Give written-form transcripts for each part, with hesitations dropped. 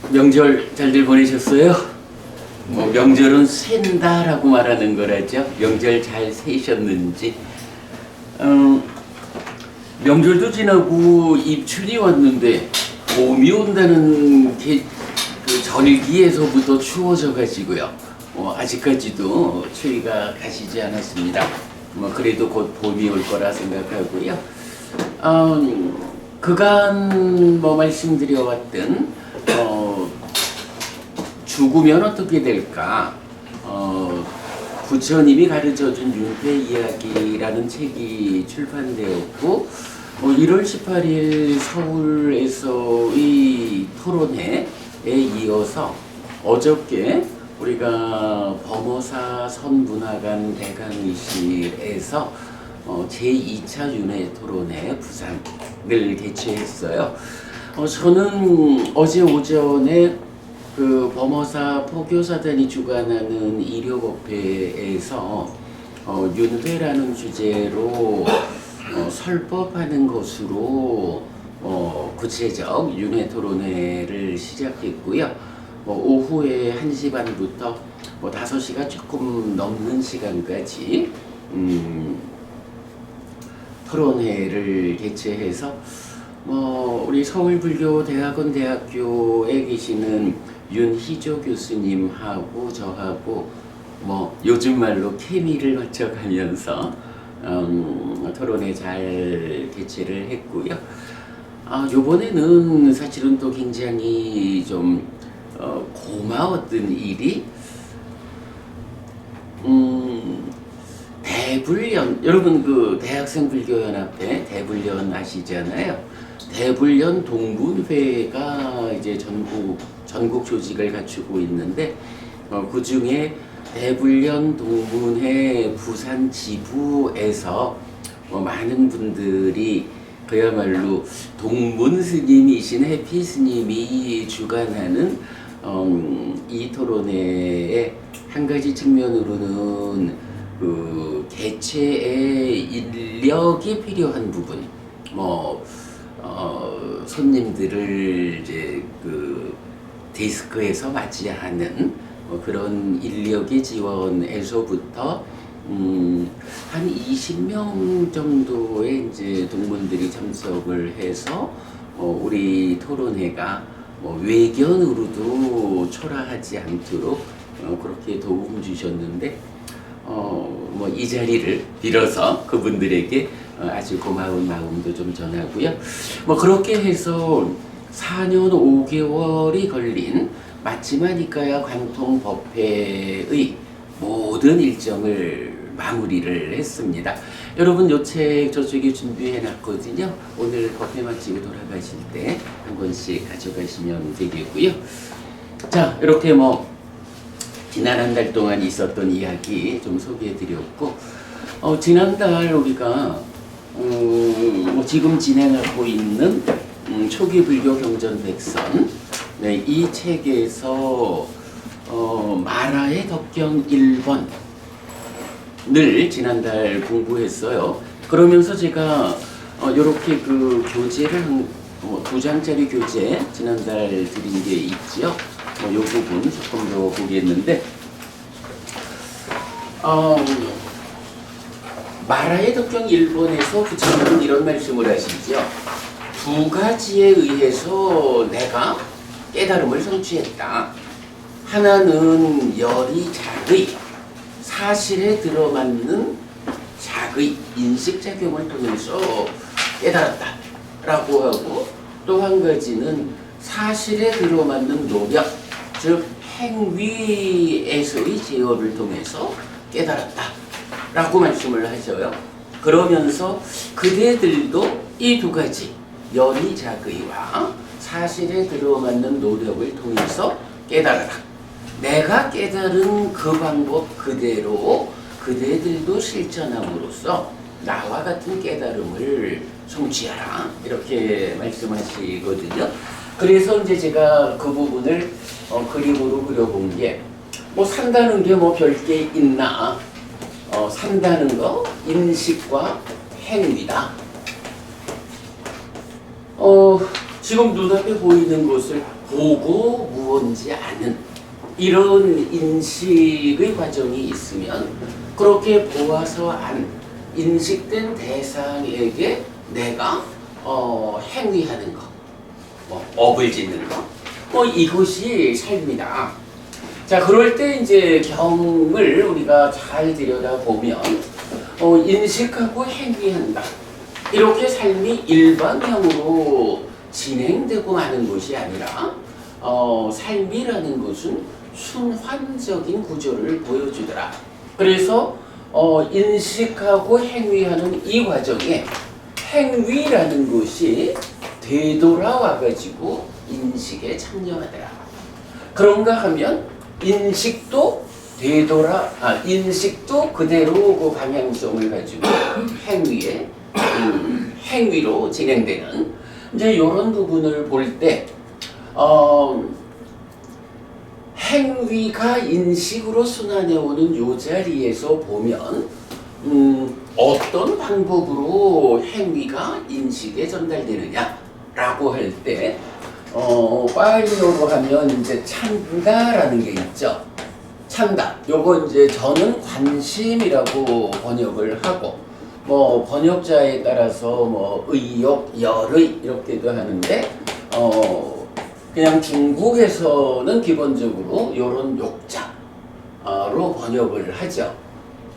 명절 잘들 보내셨어요? 뭐 명절은 샌다라고 말하는 거라죠. 명절 잘 새셨는지. 명절도 지나고 입춘이 왔는데 봄이 온다는 그 절기에서부터 추워져 가지고요. 아직까지도 추위가 가시지 않았습니다. 그래도 곧 봄이 올 거라 생각하고요. 그간 말씀드려왔던 죽으면 어떻게 될까? 부처님이 가르쳐준 윤회 이야기라는 책이 출판되었고 1월 18일 서울에서의 토론회에 이어서 어저께 우리가 범어사 선문화관 대강의실에서 제2차 윤회 토론회 부산을 개최했어요. 저는 어제 오전에 그 범어사 포교사단이 주관하는 일요법회에서 윤회라는 주제로 설법하는 것으로 구체적 윤회 토론회를 시작했고요. 오후에 1시 반부터 5시가 조금 넘는 시간까지 토론회를 개최해서 우리 서울불교대학원 대학교에 계시는 윤희조 교수님하고 저하고 요즘 말로 케미를 맞춰가면서 토론회 잘 개최를 했고요. 요번에는 사실은 또 굉장히 좀 고마웠던 일이 대불련, 여러분 그 대학생불교연합회 대불련 아시잖아요. 대불련 동문회가 이제 전국 조직을 갖추고 있는데 그 중에 대불련 동문회 부산 지부에서 많은 분들이 그야말로 동문 스님이신 해피 스님이 주관하는 이 토론회의 한 가지 측면으로는 그 개최의 인력이 필요한 부분, 손님들을 이제 그 데스크에서 맞이하는 그런 인력의 지원에서부터 한 20명 정도의 이제 동문들이 참석을 해서 우리 토론회가 외견으로도 초라하지 않도록 그렇게 도움 주셨는데 이 자리를 빌어서 그분들에게 아주 고마운 마음도 좀 전하고요. 그렇게 해서 4년 5개월이 걸린 마치마니까야 관통법회의 모든 일정을 마무리를 했습니다. 여러분 요 책 저쪽에 준비해 놨거든요. 오늘 법회 마치고 돌아가실 때 한 권씩 가져가시면 되겠고요. 자, 이렇게 지난 한 달 동안 있었던 이야기 좀 소개해 드렸고 지난달 우리가 지금 진행하고 있는 초기 불교 경전 백선, 네, 이 책에서 마라의 덕경 1번을 지난달 공부했어요. 그러면서 제가 요렇게 그 교재를 2장짜리 교재 지난달 드린 게 있죠. 요 부분 조금 더 보겠는데 마라의 덕경 1번에서 부처님은 이런 말씀을 하시죠. 두 가지에 의해서 내가 깨달음을 성취했다. 하나는 열이작의 사실에 들어맞는 작의 인식작용을 통해서 깨달았다 라고 하고, 또 한 가지는 사실에 들어맞는 노력, 즉 행위에서의 제어를 통해서 깨달았다 라고 말씀을 하셔요. 그러면서 그대들도 이 두 가지 열이작의와 사실에 들어맞는 노력을 통해서 깨달아라. 내가 깨달은 그 방법 그대로 그대들도 실천함으로써 나와 같은 깨달음을 성취하라. 이렇게 말씀하시거든요. 그래서 이제 제가 그 부분을 그림으로 그려본 게 산다는 게 별게 있나? 산다는 거 인식과 행위다. 지금 눈앞에 보이는 것을 보고 무언지 아는 이런 인식의 과정이 있으면 그렇게 보아서 안 인식된 대상에게 내가 행위하는 것, 뭐 업을 짓는 것, 뭐 이것이 삶이다. 자, 그럴 때 이제 경을 우리가 잘 들여다보면 인식하고 행위한다. 이렇게 삶이 일반형으로 진행되고 마는 것이 아니라 삶이라는 것은 순환적인 구조를 보여주더라. 그래서 인식하고 행위하는 이 과정에 행위라는 것이 되돌아와가지고 인식에 참여하더라. 그런가 하면 인식도 인식도 그대로 그 방향성을 가지고 행위로 진행되는 이제 이런 부분을 볼 때 행위가 인식으로 순환해 오는 요 자리에서 보면 어떤 방법으로 행위가 인식에 전달되느냐라고 할 때 파일로로 하면 이제 찬다라는 게 있죠. 찬다. 요거 이제 저는 관심이라고 번역을 하고 뭐 번역자에 따라서 뭐 의욕, 열의 이렇게도 하는데 그냥 중국에서는 기본적으로 요런 욕자로 번역을 하죠.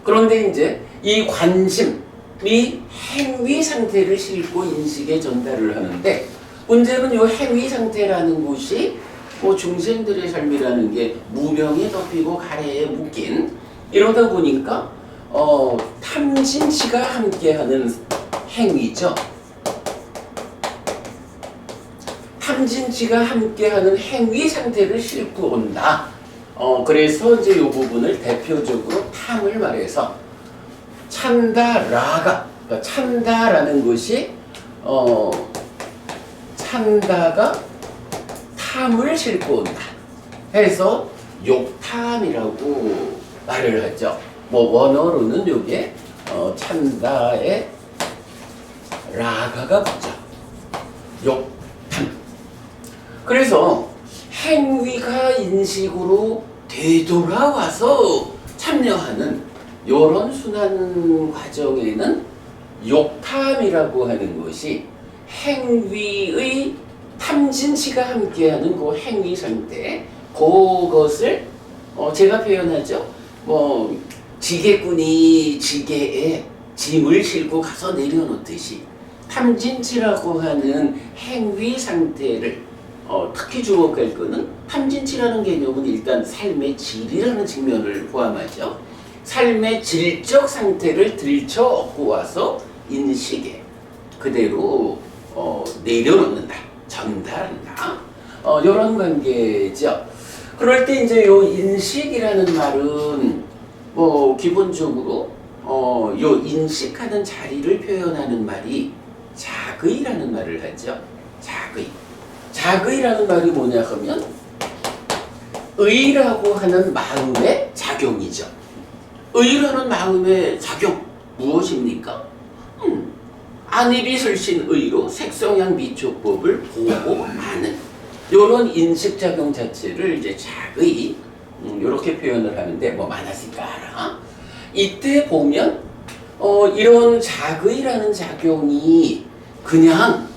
그런데 이제 이 관심이 행위 상태를 싣고 인식에 전달을 하는데 문제는 요 행위 상태라는 것이 뭐 중생들의 삶이라는 게 무명에 덮이고 가래에 묶인 이러다 보니까 탐진치가 함께하는 행위죠. 탐진치가 함께하는 행위 상태를 싣고 온다. 그래서 이제 이 부분을 대표적으로 탐을 말해서 찬다라가, 그러니까 찬다라는 것이 찬다가 탐을 싣고 온다 해서 욕탐이라고 말을 하죠. 뭐 원어로는 요게 찬다에 라가가 붙죠. 욕탐. 그래서 행위가 인식으로 되돌아와서 참여하는 요런 순환 과정에는 욕탐이라고 하는 것이 행위의 탐진치가 함께하는 그 행위 상태, 그것을 제가 표현하죠. 뭐 지게꾼이 지게에 짐을 싣고 가서 내려놓듯이 탐진치라고 하는 행위 상태를 특히 주목할 것은 탐진치라는 개념은 일단 삶의 질이라는 측면을 포함하죠. 삶의 질적 상태를 들쳐 얻고 와서 인식에 그대로 내려놓는다, 전달한다. 이런 관계죠. 그럴 때 이제 요 인식이라는 말은 뭐 기본적으로 요 인식하는 자리를 표현하는 말이 자의라는 말을 하죠. 자의. 자의라는 말이 뭐냐 하면 의라고 하는 마음의 작용이죠. 의라는 마음의 작용 무엇입니까? 안입이 설신 의로 색성향 미촉법을 보고 아는 이런 인식작용 자체를 이제 자의 이렇게 표현을 하는데 뭐 많았을까 알아? 이때 보면 이런 자의라는 작용이 그냥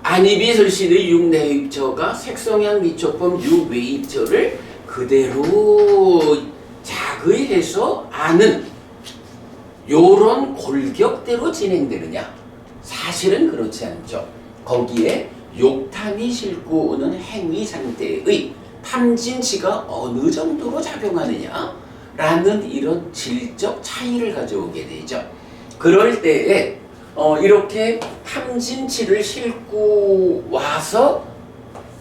안입이 설신의 육내입처가 색성향 미촉법 육외입처를 그대로 자의해서 아는 요런 골격대로 진행되느냐? 사실은 그렇지 않죠. 거기에 욕탐이 싣고 오는 행위 상태의 탐진치가 어느 정도로 작용하느냐? 라는 이런 질적 차이를 가져오게 되죠. 그럴 때에 이렇게 탐진치를 싣고 와서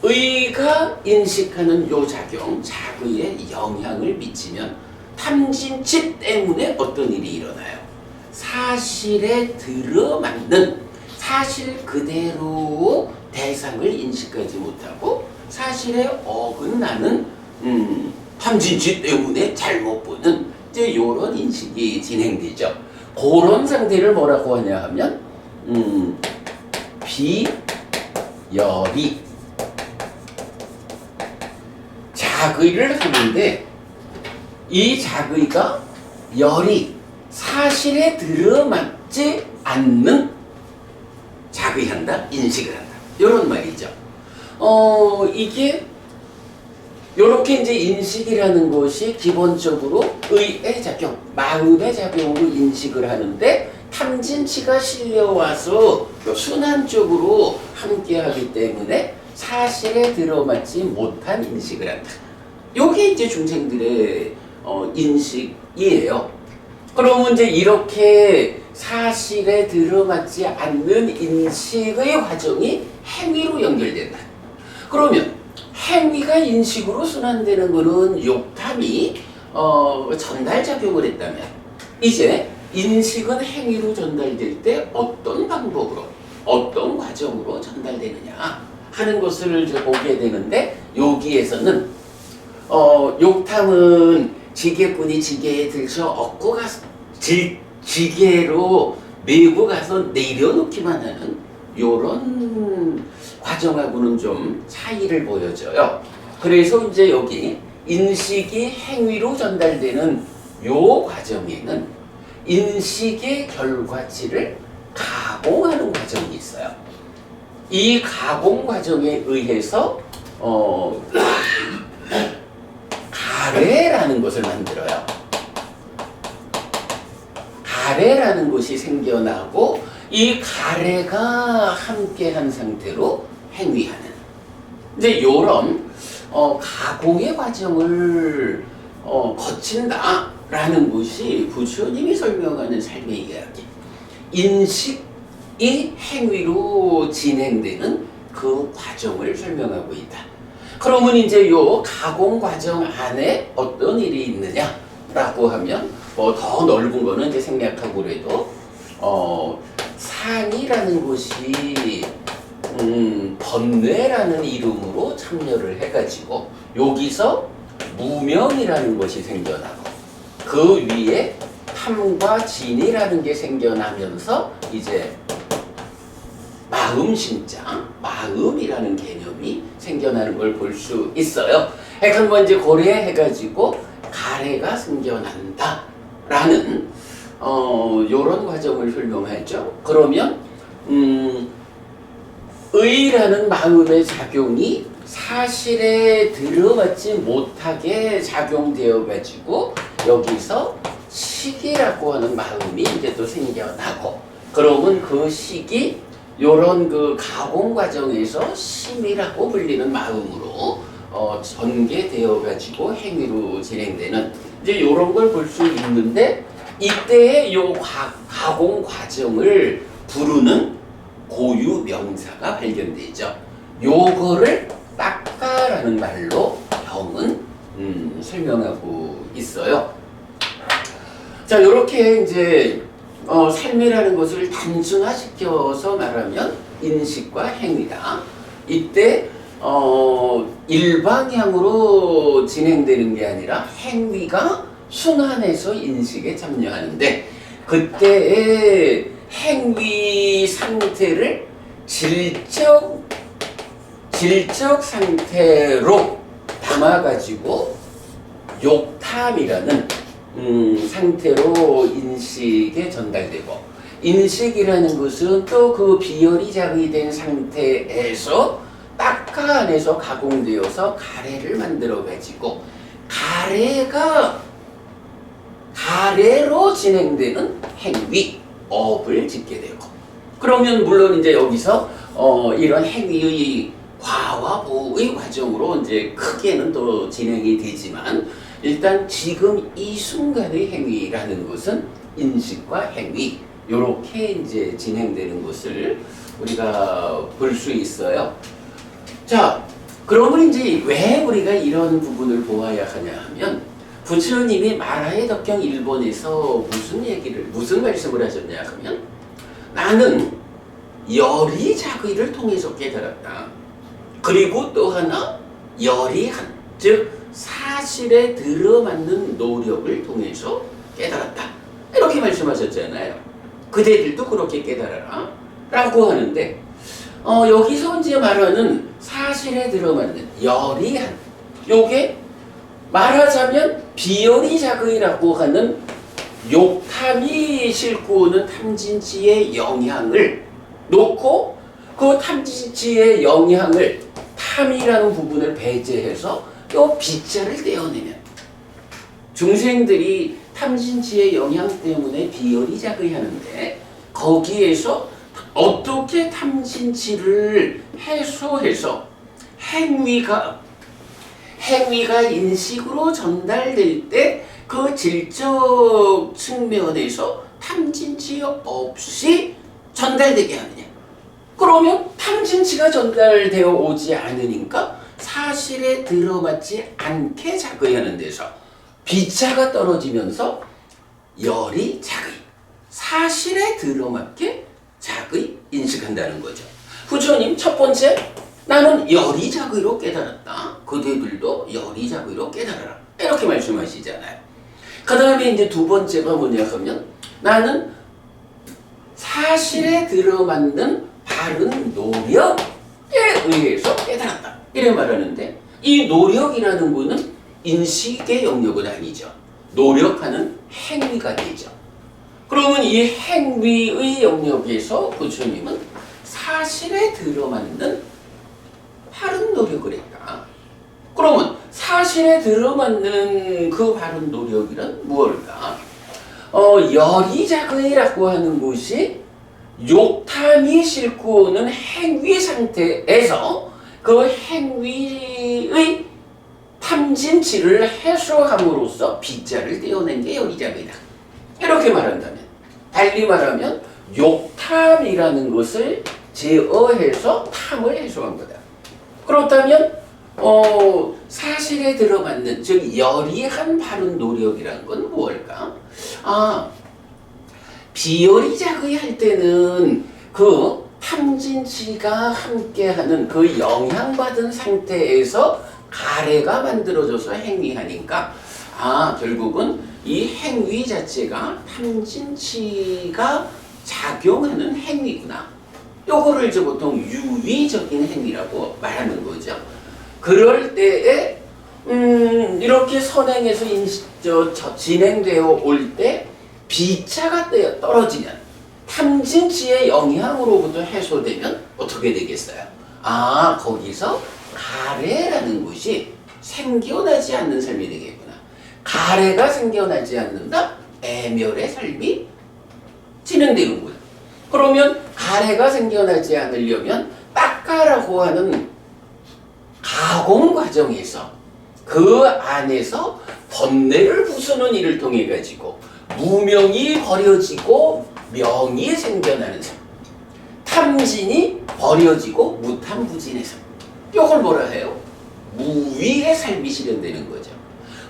의가 인식하는 요 작용, 자의에 영향을 미치면 탐진치 때문에 어떤 일이 일어나요? 사실에 들어맞는 사실 그대로 대상을 인식하지 못하고 사실에 어긋나는 탐진치 때문에 잘못 보는 이제 이런 인식이 진행되죠. 그런 상태를 뭐라고 하냐 하면 열이 작의를 하는데 이 작의가 열이 사실에 들어맞지 않는 작의한다, 인식을 한다. 이런 말이죠. 이게 요렇게 이제 인식이라는 것이 기본적으로 의의 작용, 마음의 작용으로 인식을 하는데 탐진치가 실려와서 순환 쪽으로 함께 하기 때문에 사실에 들어맞지 못한 인식을 한다. 요게 이제 중생들의 인식이에요. 그러면 이제 이렇게 사실에 들어맞지 않는 인식의 과정이 행위로 연결된다. 그러면 행위가 인식으로 순환되는 것은 욕탐이 전달작용을 했다면 이제 인식은 행위로 전달될 때 어떤 방법으로 어떤 과정으로 전달되느냐 하는 것을 이제 보게 되는데 여기에서는 욕탐은 지게꾼이 지게에 들쳐 얻고 가서 지게로 메고 가서 내려놓기만 하는 요런 과정하고는 좀 차이를 보여줘요. 그래서 이제 여기 인식이 행위로 전달되는 요 과정에는 인식의 결과치를 가공하는 과정이 있어요. 이 가공 과정에 의해서 가래라는 것을 만들어요. 가래라는 것이 생겨나고 이 가래가 함께한 상태로 행위하는 이제 이런 가공의 과정을 거친다라는 것이 부처님이 설명하는 삶의 이야기. 인식이 행위로 진행되는 그 과정을 설명하고 있다. 그러면 이제 요 가공 과정 안에 어떤 일이 있느냐라고 하면 더 넓은 거는 이제 생략하고 그래도 상이라는 것이 번뇌라는 이름으로 참여를 해가지고 여기서 무명이라는 것이 생겨나고 그 위에 탐과 진이라는 게 생겨나면서 이제 마음심장, 마음이라는 개념이 생겨나는 걸 볼 수 있어요. 그러니까 이제 고려해가지고 가래가 생겨난다라는 요런 과정을 설명하죠. 그러면 의라는 마음의 작용이 사실에 들어맞지 못하게 작용되어 가지고 여기서 식이라고 하는 마음이 이제 또 생겨나고 그러면 그 식이 요런 그 가공 과정에서 심이라고 불리는 마음으로 전개되어 가지고 행위로 진행되는 이제 요런 걸 볼 수 있는데 이때의 요 가공 과정을 부르는 고유 명사가 발견되죠. 요거를 닦아라는 말로 형은 설명하고 있어요. 자, 요렇게 이제 삶이라는 것을 단순화시켜서 말하면 인식과 행위다. 이때 일방향으로 진행되는 게 아니라 행위가 순환해서 인식에 참여하는데 그때의 행위 상태를 질적 상태로 담아가지고 욕탐이라는 상태로 인식에 전달되고 인식이라는 것은 또 그 비열이 자의된 상태에서 딱가 안에서 가공되어서 가래를 만들어 가지고 가래로 진행되는 행위 업을 짓게 되고 그러면 물론 이제 여기서 이런 행위의 과와 보의 과정으로 이제 크게는 또 진행이 되지만 일단 지금 이 순간의 행위라는 것은 인식과 행위 요렇게 이제 진행되는 것을 우리가 볼 수 있어요. 자, 그러면 이제 왜 우리가 이런 부분을 보아야 하냐 하면 부처님이 마라의 덕경 1번에서 무슨 말씀을 하셨냐 하면 나는 열이 자의를 통해서 깨달았다. 그리고 또 하나 열이한 즉 사실에 들어맞는 노력을 통해서 깨달았다. 이렇게 말씀하셨잖아요. 그대들도 그렇게 깨달아라 라고 하는데 여기서 이제 말하는 사실에 들어맞는 열이한, 요게 말하자면 비열이 자극이라고 하는 욕탐이 싣고 오는 탐진치의 영향을 놓고 그 탐진치의 영향을 탐이라는 부분을 배제해서 요 비자를 떼어내면 중생들이 탐진치의 영향 때문에 비열이 자극하는데 거기에서 어떻게 탐진치를 해소해서 행위가 인식으로 전달될 때 그 질적 측면에서 탐진치 없이 전달되게 하느냐. 그러면 탐진치가 전달되어 오지 않으니까 사실에 들어맞지 않게 자극하는 데서 비자가 떨어지면서 열이 자극, 사실에 들어맞게 자극 인식한다는 거죠. 부처님 첫 번째, 나는 열이 자극으로 깨달았다. 그대들도 열이 자극으로 깨달아라. 이렇게 말씀하시잖아요. 그 다음에 이제 두 번째가 뭐냐 하면 나는 사실에 들어맞는 바른 노력에 의해서 깨달았다. 이래 말하는데 이 노력이라는 거는 인식의 영역은 아니죠. 노력하는 행위가 되죠. 그러면 이 행위의 영역에서 부처님은 사실에 들어맞는 바른 노력을 했다. 그러면 사실에 들어맞는 그 바른 노력이란 무엇일까? 열이자극이라고 하는 것이 욕탐이 싣고 오는 행위 상태에서 그 행위의 탐진치를 해소함으로써 비자를 떼어낸 게 열이자극이다. 이렇게 말한다면, 달리 말하면 욕탐이라는 것을 제어해서 탐을 해소한 거다. 그렇다면 사실에 들어맞는, 즉 열이한 바른 노력이라는 건 무엇일까? 비열이자극이 할 때는 그 탐진치가 함께하는 그 영향받은 상태에서 가래가 만들어져서 행위하니까 결국은 이 행위 자체가 탐진치가 작용하는 행위구나. 요거를 이제 보통 유의적인 행위라고 말하는 거죠. 그럴 때에 이렇게 선행해서 진행되어 올 때 비차가 떨어지면 탐진치의 영향으로부터 해소되면 어떻게 되겠어요? 거기서 가래라는 것이 생겨나지 않는 삶이 되겠구나. 가래가 생겨나지 않는다? 애멸의 삶이 진행되는구나. 그러면 가래가 생겨나지 않으려면 닦아라고 하는 가공 과정에서 그 안에서 번뇌를 부수는 일을 통해 가지고 무명이 버려지고 명이 생겨나는 삶, 탐진이 버려지고 무탐부진의 삶, 이걸 뭐라 해요? 무위의 삶이 실현되는 거죠.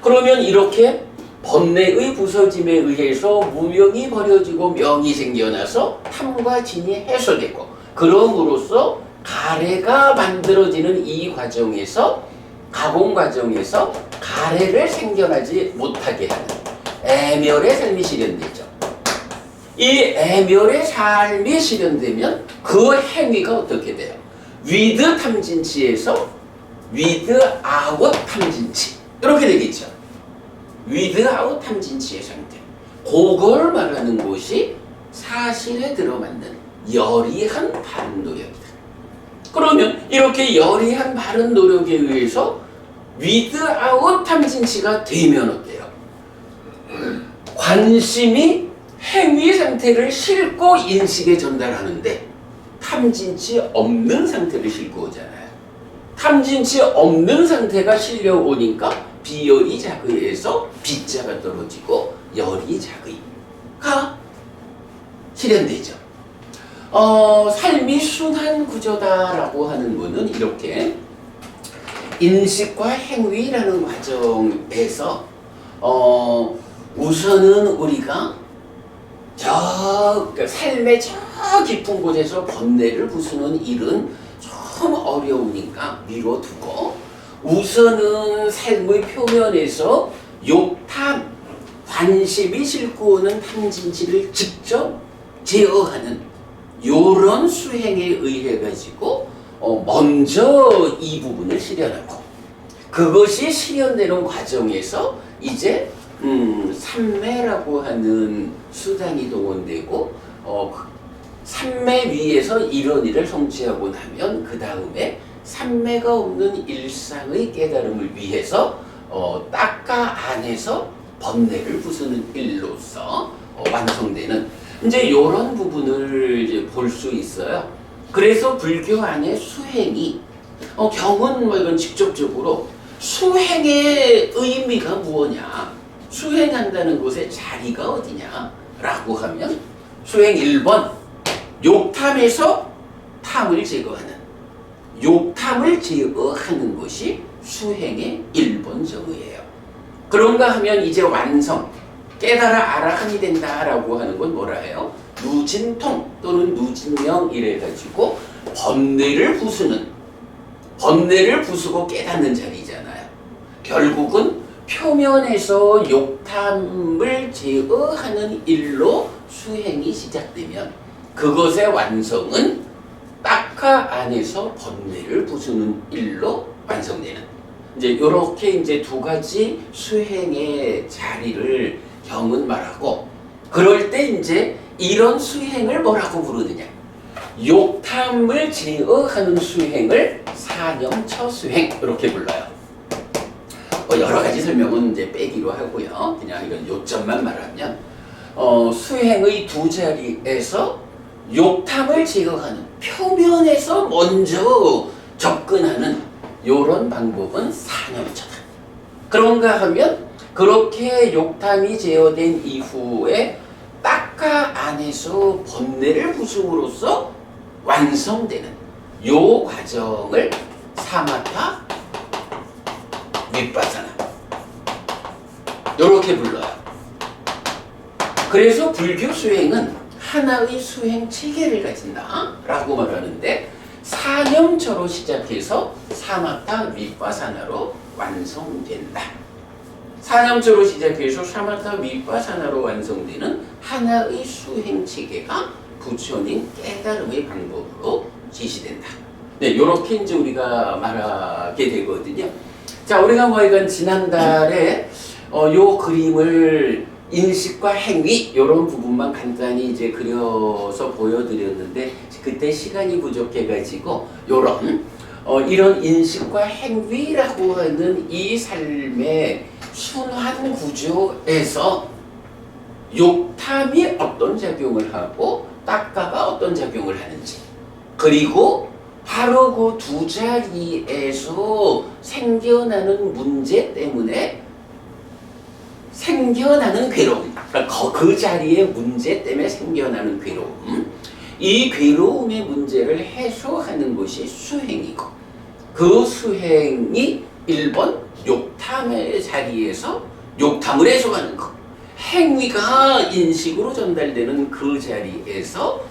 그러면 이렇게 번뇌의 부서짐에 의해서 무명이 버려지고 명이 생겨나서 탐과 진이 해소되고, 그럼으로써 가래가 만들어지는 이 과정에서, 가공 과정에서 가래를 생겨나지 못하게 하는 애멸의 삶이 실현되죠. 이 애멸의 삶이 실현되면 그 행위가 어떻게 돼요? 위드 탐진치에서 위드 아웃 탐진치, 이렇게 되겠죠. 위드 아웃 탐진치의 상태, 그걸 말하는 것이 사실에 들어맞는 열이한 바른 노력이다. 그러면 이렇게 열이한 바른 노력에 의해서 위드 아웃 탐진치가 되면 어때요? 관심이 행위 상태를 싣고 인식에 전달하는데 탐진치 없는 상태를 싣고 오잖아요. 탐진치 없는 상태가 실려오니까 비열이 자극에서 비자가 떨어지고 열이 자극가 실현되죠. 삶이 순한 구조다라고 하는 것은 이렇게 인식과 행위라는 과정에서 우선은 우리가 그러니까 삶의 저 깊은 곳에서 번뇌를 부수는 일은 좀 어려우니까 미뤄두고 우선은 삶의 표면에서 욕탐, 관심이 싣고 오는 탐진치를 직접 제어하는 요런 수행에 의해 가지고 먼저 이 부분을 실현하고 그것이 실현되는 과정에서 이제 삼매라고 하는 수단이 동원되고 삼매 위에서 이런 일을 성취하고 나면 그 다음에 삼매가 없는 일상의 깨달음을 위해서 딱가 안에서 번뇌를 부수는 일로서 완성되는 이제 이런 부분을 이제 볼 수 있어요. 그래서 불교 안에 수행이 경은 뭐 이건 직접적으로 수행의 의미가 무엇냐, 수행한다는 곳의 자리가 어디냐 라고 하면 수행 1번 욕탐에서 탐을 제거하는, 욕탐을 제거하는 것이 수행의 1번 정의예요. 그런가 하면 이제 완성, 깨달아 아라한이 된다라고 하는 건 뭐라 해요? 누진통 또는 누진명 이래 가지고 번뇌를 부수는, 번뇌를 부수고 깨닫는 자리잖아요. 결국은 표면에서 욕탐을 제어하는 일로 수행이 시작되면 그것의 완성은 딱하 안에서 번뇌를 부수는 일로 완성되는, 이제 이렇게 이제 두 가지 수행의 자리를 경은 말하고, 그럴 때 이제 이런 수행을 뭐라고 부르느냐? 욕탐을 제어하는 수행을 사념처 수행 이렇게 불러요. 여러 가지 설명은 이제 빼기로 하고요. 그냥 이건 요점만 말하면 수행의 두 자리에서 욕탐을 제어하는, 표면에서 먼저 접근하는 요런 방법은 사념처다. 그런가 하면 그렇게 욕탐이 제어된 이후에 딱가 안에서 번뇌를 부숨으로써 완성되는 요 과정을 사마타 윗바사나 요렇게 불러요. 그래서 불교 수행은 하나의 수행 체계를 가진다 라고 말하는데, 사념처로 시작해서 사마타 윗바사나로 완성된다. 사념처로 시작해서 사마타 윗바사나로 완성되는 하나의 수행 체계가 부처님 깨달음의 방법으로 지시된다. 네, 이렇게 이제 우리가 말하게 되거든요. 자, 우리가 뭐 이건 지난달에 요 그림을 인식과 행위 이런 부분만 간단히 이제 그려서 보여드렸는데 그때 시간이 부족해가지고 이런 인식과 행위라고 하는 이 삶의 순환 구조에서 욕탐이 어떤 작용을 하고 딱가가 어떤 작용을 하는지, 그리고 바로 그 두 자리에서 생겨나는 문제 때문에 생겨나는 괴로움, 그러니까 그 자리의 문제 때문에 생겨나는 괴로움, 이 괴로움의 문제를 해소하는 것이 수행이고, 그 수행이 1번 욕탐의 자리에서 욕탐을 해소하는 것, 행위가 인식으로 전달되는 그 자리에서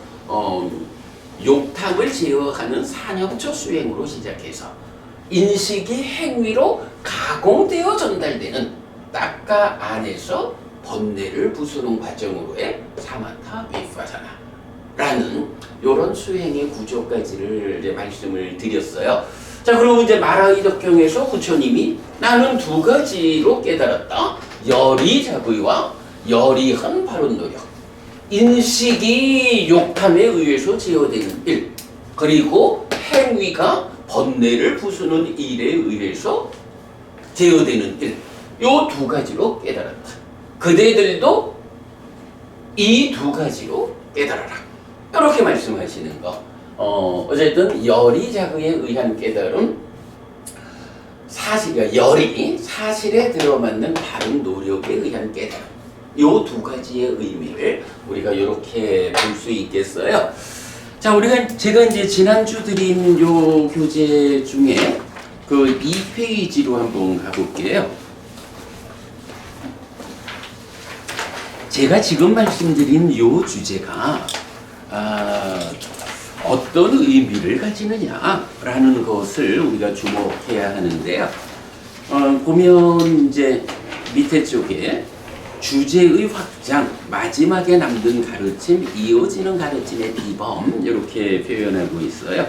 욕탐을 제어하는 사념처 수행으로 시작해서 인식이 행위로 가공되어 전달되는 딱가 안에서 번뇌를 부수는 과정으로의 사마타 윗바사나라는 이런 수행의 구조까지를 이제 말씀을 드렸어요. 자, 그러면 이제 마라이덕경에서 부처님이 나는 두 가지로 깨달았다. 열이자의와 열이한 바른 노력. 인식이 욕탐에 의해서 제어되는 일, 그리고 행위가 번뇌를 부수는 일에 의해서 제어되는 일, 요 두 가지로 깨달았다. 그대들도 이 두 가지로 깨달아라. 이렇게 말씀하시는 거. 어쨌든 열이자의에 의한 깨달음, 열이 사실에 들어맞는 바른 노력에 의한 깨달음. 요 두 가지의 의미를 우리가 이렇게 볼 수 있겠어요. 자, 제가 이제 지난주 드린 요 교재 중에 그 2페이지로 한번 가볼게요. 제가 지금 말씀드린 요 주제가 어떤 의미를 가지느냐라는 것을 우리가 주목해야 하는데요. 보면 이제 밑에 쪽에 주제의 확장, 마지막에 남는 가르침, 이어지는 가르침의 비범 이렇게 표현하고 있어요.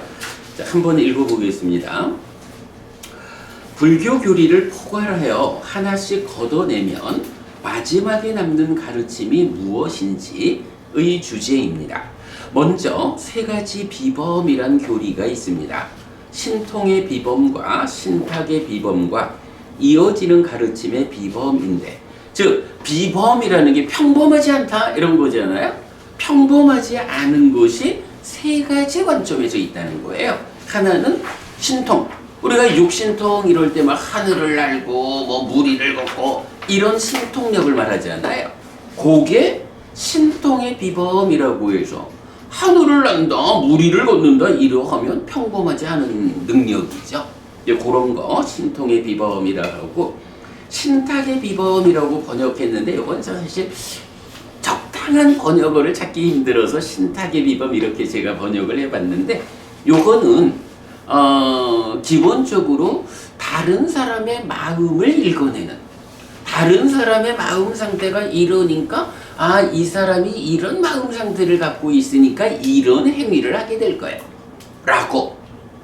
자, 한번 읽어보겠습니다. 불교 교리를 포괄하여 하나씩 걷어내면 마지막에 남는 가르침이 무엇인지의 주제입니다. 먼저 세 가지 비범이란 교리가 있습니다. 신통의 비범과 신탁의 비범과 이어지는 가르침의 비범인데, 즉 비범이라는 게 평범하지 않다 이런 거잖아요. 평범하지 않은 것이 세 가지 관점에서 있다는 거예요. 하나는 신통. 우리가 육신통 이럴 때 막 하늘을 날고 뭐 무리를 걷고 이런 신통력을 말하잖아요. 그게 신통의 비범이라고 해서 하늘을 난다, 무리를 걷는다 이러하면 평범하지 않은 능력이죠. 그런 거 신통의 비범이라고 하고, 신탁의 비범이라고 번역했는데 이건 사실 적당한 번역어를 찾기 힘들어서 신탁의 비범 이렇게 제가 번역을 해봤는데, 요거는 기본적으로 다른 사람의 마음을 읽어내는, 다른 사람의 마음 상태가 이러니까 이 사람이 이런 마음 상태를 갖고 있으니까 이런 행위를 하게 될 거예요 라고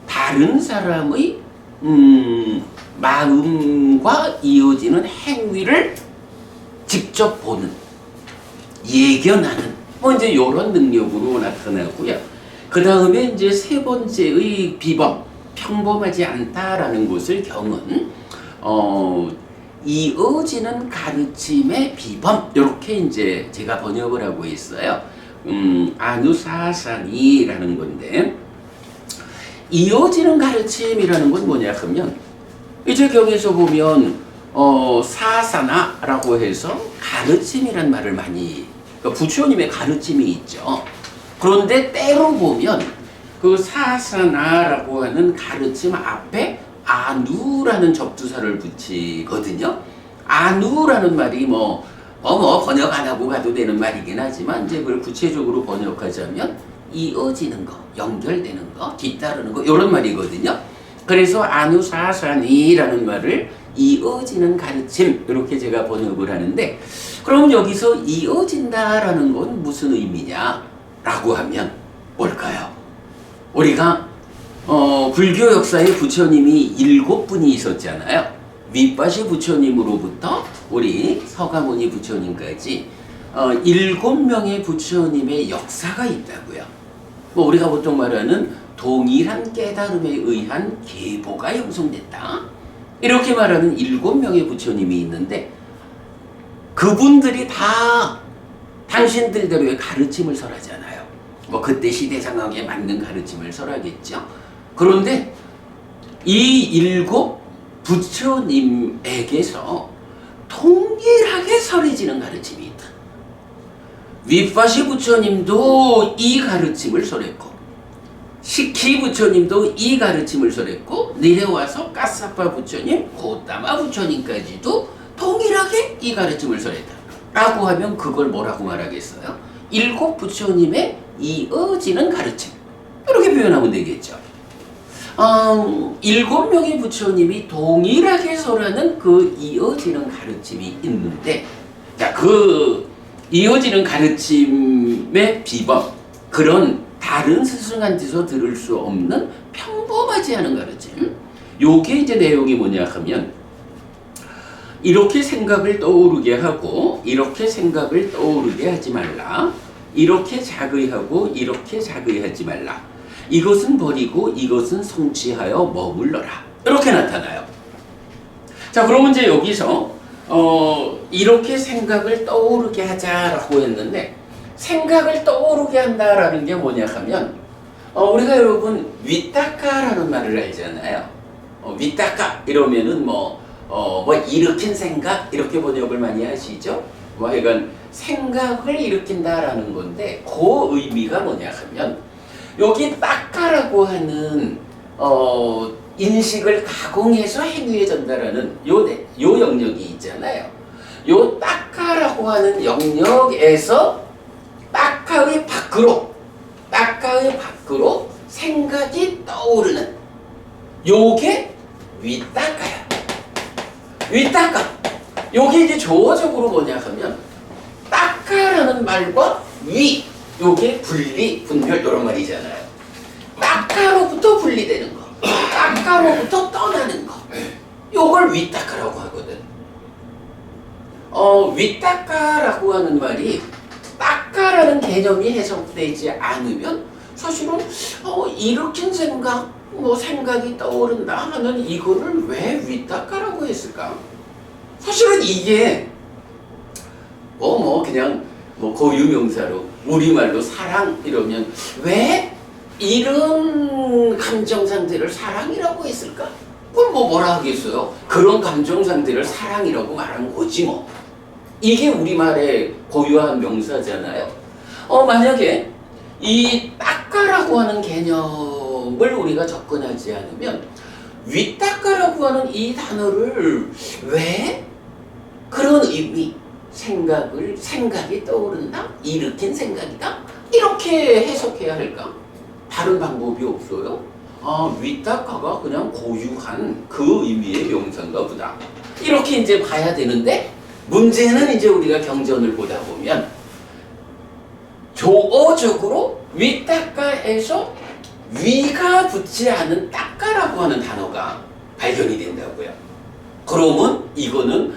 다른 사람의 마음과 이어지는 행위를 직접 보는, 예견하는 이제 이런 능력으로 나타나고요. 그 다음에 이제 세 번째의 비범, 평범하지 않다라는 것을 경은 이어지는 가르침의 비범 이렇게 이제 제가 번역을 하고 있어요. 아누사산이라는 건데, 이어지는 가르침이라는 건 뭐냐 하면 이제 경에서 보면 사사나라고 해서 가르침이란 말을 많이, 그러니까 부처님의 가르침이 있죠. 그런데 때로 보면 그 사사나라고 하는 가르침 앞에 아누라는 접두사를 붙이거든요. 아누라는 말이 번역 안 하고 가도 되는 말이긴 하지만 이제 그걸 구체적으로 번역하자면 이어지는 거, 연결되는 거, 뒤따르는 거 이런 말이거든요. 그래서 아누사산이라는 말을 이어지는 가르침 이렇게 제가 번역을 하는데, 그럼 여기서 이어진다라는 건 무슨 의미냐라고 하면 뭘까요? 우리가 불교 역사에 부처님이 7분이 있었잖아요. 윗바시 부처님으로부터 우리 서가모니 부처님까지 7명의 부처님의 역사가 있다고요. 우리가 보통 말하는 동일한 깨달음에 의한 계보가 형성됐다 이렇게 말하는 7명의 부처님이 있는데, 그분들이 다 당신들대로의 가르침을 설하잖아요. 그때 시대 상황에 맞는 가르침을 설하겠죠. 그런데 이 7 부처님에게서 동일하게 설해지는 가르침이 있다. 윗바시 부처님도 이 가르침을 설했고, 시키 부처님도 이 가르침을 설했고, 내려와서 까사파 부처님, 고타마 부처님까지도 동일하게 이 가르침을 설했다 라고 하면 그걸 뭐라고 말하겠어요? 7 부처님의 이어지는 가르침 이렇게 표현하면 되겠죠. 7명의 부처님이 동일하게 설하는 그 이어지는 가르침이 있는데, 자, 그 이어지는 가르침의 비법, 그런 다른 스승한테서 들을 수 없는 평범하지 않은 가르침, 요게 이제 내용이 뭐냐 하면, 이렇게 생각을 떠오르게 하고 이렇게 생각을 떠오르게 하지 말라, 이렇게 자의하고 이렇게 자의하지 말라, 이것은 버리고 이것은 성취하여 머물러라 이렇게 나타나요. 자, 그러면 이제 여기서 이렇게 생각을 떠오르게 하자라고 했는데, 생각을 떠오르게 한다라는 게 뭐냐 하면 우리가 여러분 위타카라는 말을 알잖아요. 위타카 이러면은 일으킨 생각 이렇게 번역을 많이 하시죠. 하여간 생각을 일으킨다라는 건데, 그 의미가 뭐냐 하면 여기 따까라고 하는 인식을 가공해서 행위에 전달하는 요 영역이 있잖아요. 요 따까라고 하는 영역에서 따까의 밖으로 생각이 떠오르는 요게 위따까야. 위따까. 요게 이제 조어적으로 뭐냐 하면 닦아라는 말과 위 요게 분리, 분별 이런 말이잖아요. 닦아로부터 분리되는 거, 닦아로부터 떠나는 거, 요걸 윗닦아라고 하거든. 윗닦아라고 하는 말이 닦아라는 개념이 해석되지 않으면 사실은 일으킨 생각, 뭐 생각이 떠오른다 하면 이거를 왜 윗닦아라고 했을까? 사실은 이게 그냥 고유명사로 우리말로 사랑 이러면 왜 이런 감정 상태를 사랑이라고 했을까? 그럼 뭐라 하겠어요? 그런 감정 상태를 사랑이라고 말한 거지 뭐. 이게 우리말의 고유한 명사잖아요. 만약에 이 닦아라고 하는 개념을 우리가 접근하지 않으면 윗닦아라고 하는 이 단어를 왜 그런 의미, 생각이 떠오른다? 일으킨 생각이다? 이렇게 해석해야 할까? 다른 방법이 없어요. 윗닦아가 그냥 고유한 그 의미의 명사인가 보다. 이렇게 이제 봐야 되는데 문제는 이제 우리가 경전을 보다 보면 조어적으로 윗닦아에서 위가 붙지 않은 닦아라고 하는 단어가 발견이 된다고요. 그러면 이거는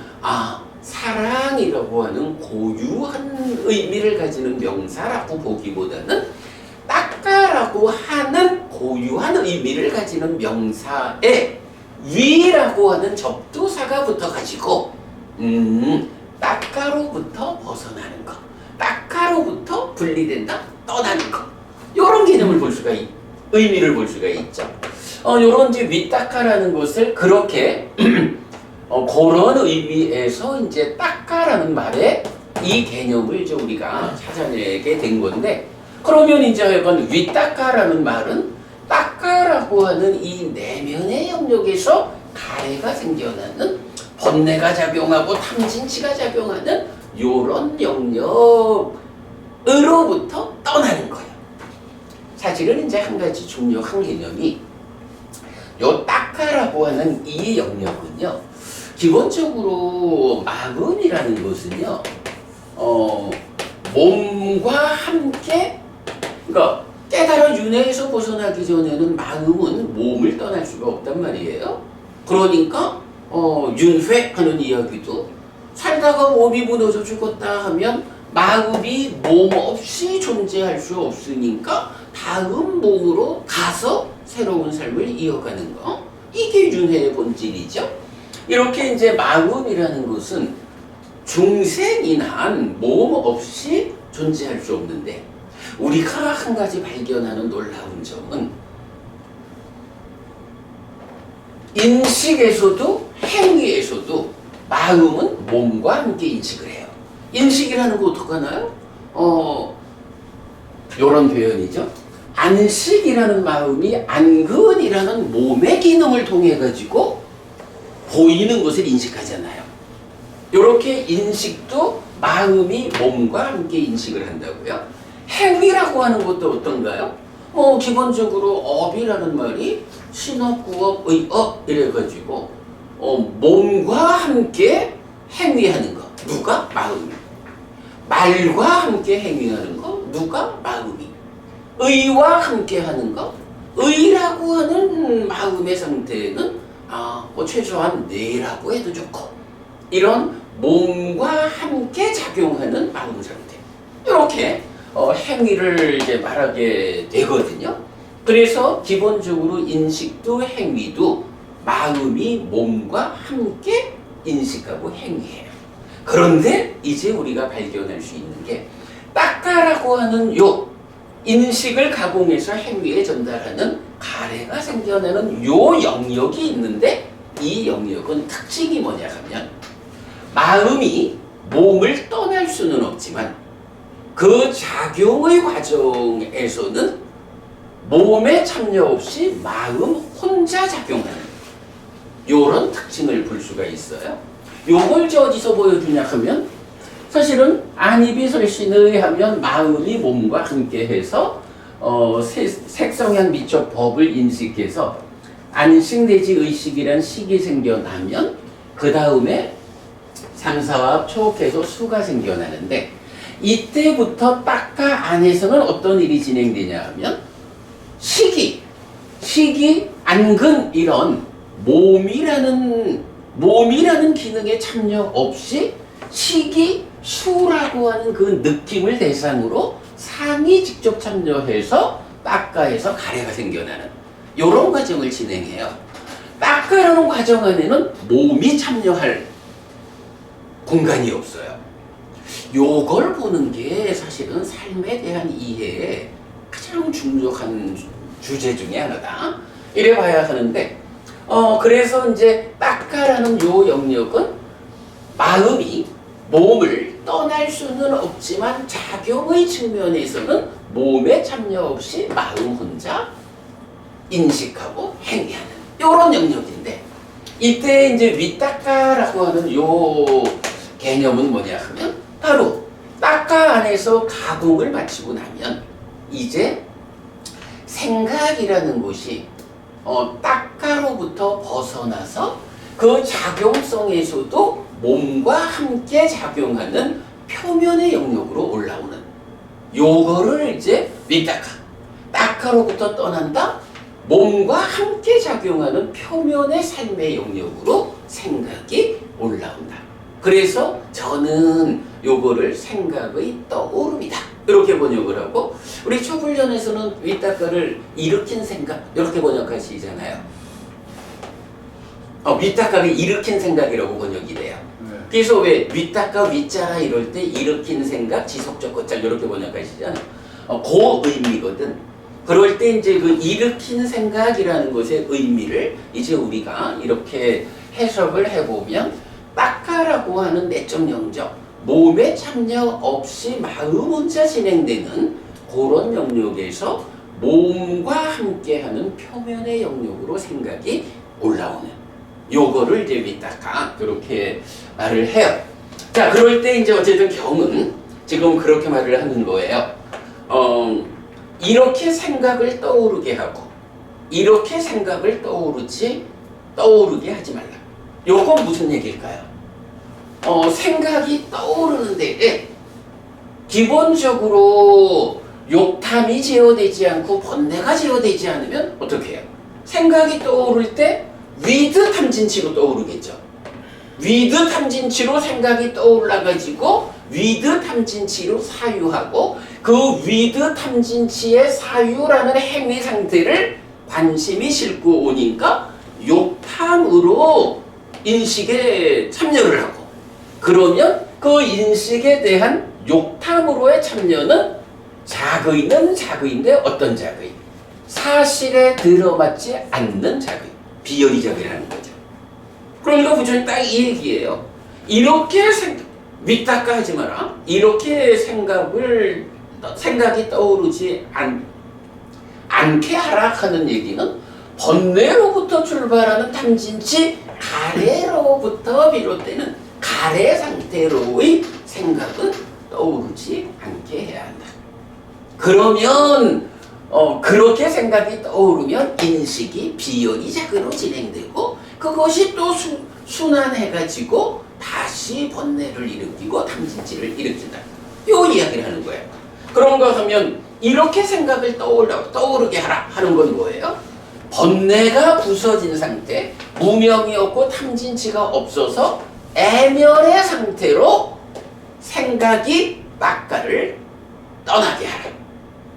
사랑이라고 하는 고유한 의미를 가지는 명사라고 보기보다는 닦아라고 하는 고유한 의미를 가지는 명사에 위라고 하는 접두사가 붙어가지고 닦아로부터 벗어나는 것, 닦아로부터 분리된다, 떠나는 것, 이런 개념을 볼 수가 의미를 볼 수가 있죠. 요런 이제 윗닦아라는 것을 그렇게 그런 의미에서 이제 닦아라는 말에 이 개념을 이제 우리가 찾아내게 된 건데, 그러면 이제 약간 윗닦아라는 말은 닦아라고 하는 이 내면의 영역에서 가래가 생겨나는, 번뇌가 작용하고 탐진치가 작용하는 요런 영역으로부터 떠나는 거예요. 사실은 이제 한 가지 중요한 개념이 요 닦아라고 하는 이 영역은요, 기본적으로 마음이라는 것은요, 몸과 함께, 그러니까 깨달아 윤회에서 벗어나기 전에는 마음은 몸을 떠날 수가 없단 말이에요. 그러니까 윤회하는 이야기도 살다가 몸이 무너져 죽었다 하면 마음이 몸 없이 존재할 수 없으니까 다음 몸으로 가서 새로운 삶을 이어가는 거, 이게 윤회의 본질이죠. 이렇게 이제 마음이라는 것은 중생인한 몸 없이 존재할 수 없는데, 우리가 한 가지 발견하는 놀라운 점은 인식에서도 행위에서도 마음은 몸과 함께 인식을 해요. 인식이라는 거 어떡하나요? 요런 표현이죠. 안식이라는 마음이 안근이라는 몸의 기능을 통해 가지고 보이는 것을 인식하잖아요. 이렇게 인식도 마음이 몸과 함께 인식을 한다고요. 행위라고 하는 것도 어떤가요? 기본적으로 업이라는 말이 신업, 구업, 의업 이래가지고 몸과 함께 행위하는 거, 누가? 마음이. 말과 함께 행위하는 거, 누가? 마음이. 의와 함께 하는 거, 의라고 하는 마음의 상태는 최소한 뇌라고 해도 좋고, 이런 몸과 함께 작용하는 마음 상태, 이렇게 행위를 이제 말하게 되거든요. 그래서 기본적으로 인식도 행위도 마음이 몸과 함께 인식하고 행위해요. 그런데 이제 우리가 발견할 수 있는 게 닦아라고 하는 요 인식을 가공해서 행위에 전달하는 가래가 생겨나는 요 영역이 있는데, 이 영역은 특징이 뭐냐 하면 마음이 몸을 떠날 수는 없지만 그 작용의 과정에서는 몸에 참여 없이 마음 혼자 작용하는 요런 특징을 볼 수가 있어요. 요걸 어디서 보여주냐 하면 사실은 안이비설신의 하면 마음이 몸과 함께해서 색성향 미적 법을 인식해서 안식 내지 의식이란 식이 생겨나면 그 다음에 상사와 초옥해서 수가 생겨나는데 이때부터 딱가 안에서는 어떤 일이 진행되냐 하면 식이, 안근 이런 몸이라는 기능에 참여 없이 식이 수라고 하는 그 느낌을 대상으로 상이 직접 참여해서 딱가에서 가래가 생겨나는 이런 과정을 진행해요. 딱가라는 과정 안에는 몸이 참여할 공간이 없어요. 요걸 보는 게 사실은 삶에 대한 이해에 가장 중요한 주제 중에 하나다. 이래 봐야 하는데, 그래서 이제 딱가라는 요 영역은 마음이 몸을 떠날 수는 없지만 작용의 측면에서는 몸에 참여 없이 마음 혼자 인식하고 행위하는 요런 영역인데, 이때 이제 위딱가라고 하는 요 개념은 뭐냐 하면 바로 딱가 안에서 가공을 마치고 나면 이제 생각이라는 것이 딱가로부터 벗어나서 그 작용성에서도 몸과 함께 작용하는 표면의 영역으로 올라오는 요거를 이제 위딱가, 딱가로부터 떠난다 몸과 함께 작용하는 표면의 삶의 영역으로 생각이 올라온다. 그래서 저는 요거를 생각의 떠오름이다 이렇게 번역을 하고, 우리 초불련에서는 위딱가를 일으킨 생각 이렇게 번역하시잖아요. 위딱가를 일으킨 생각이라고 번역이 돼요. 그래서 왜 위딱가 위자라 이럴 때 일으킨 생각 지속적 것잘 이렇게 번역하시잖아요. 그 의미거든. 그럴 때 이제 그 일으킨 생각이라는 것의 의미를 이제 우리가 이렇게 해석을 해보면 딱가라고 하는 내적 영역, 몸에 참여 없이 마음 혼자 진행되는 그런 영역에서 몸과 함께하는 표면의 영역으로 생각이 올라오는 요거를 이제 위딱가 그렇게 말을 해요. 자, 그럴 때 이제 어쨌든 경은 지금 그렇게 말을 하는 거예요. 이렇게 생각을 떠오르게 하고 이렇게 생각을 떠오르게 하지 말라. 요건 무슨 얘기일까요? 생각이 떠오르는데 기본적으로 욕탐이 제어되지 않고 번뇌가 제어되지 않으면 어떻게 해요? 생각이 떠오를 때 위드 탐진치로 떠오르겠죠. 위드 탐진치로 생각이 떠올라가지고 위드 탐진치로 사유하고 그 위드 탐진치의 사유라는 행위 상태를 관심이 싣고 오니까 욕탐으로 인식에 참여를 하고, 그러면 그 인식에 대한 욕탐으로의 참여는 자의는 자의인데 어떤 자의? 사실에 들어맞지 않는 자의, 비열이 자의라는 거죠. 그러니까 부처님 딱 이 얘기예요. 이렇게 위딱가 하지 마라. 이렇게 생각이 떠오르지 않게 하라 하는 얘기는 번뇌로부터 출발하는 탐진치 가래로부터 비롯되는 가래 상태로의 생각은 떠오르지 않게 해야 한다. 그러면 그렇게 생각이 떠오르면 인식이 비열이 작으로 진행되고 그것이 또 순환해가지고 다시 번뇌를 일으키고 탐진치를 일으킨다. 요 이야기를 하는 거예요. 그런가 하면 이렇게 생각을 떠오르게 하라 하는 건 뭐예요? 번뇌가 부서진 상태, 무명이 없고 탐진치가 없어서 애멸의 상태로 생각이 딱가를 떠나게 하라.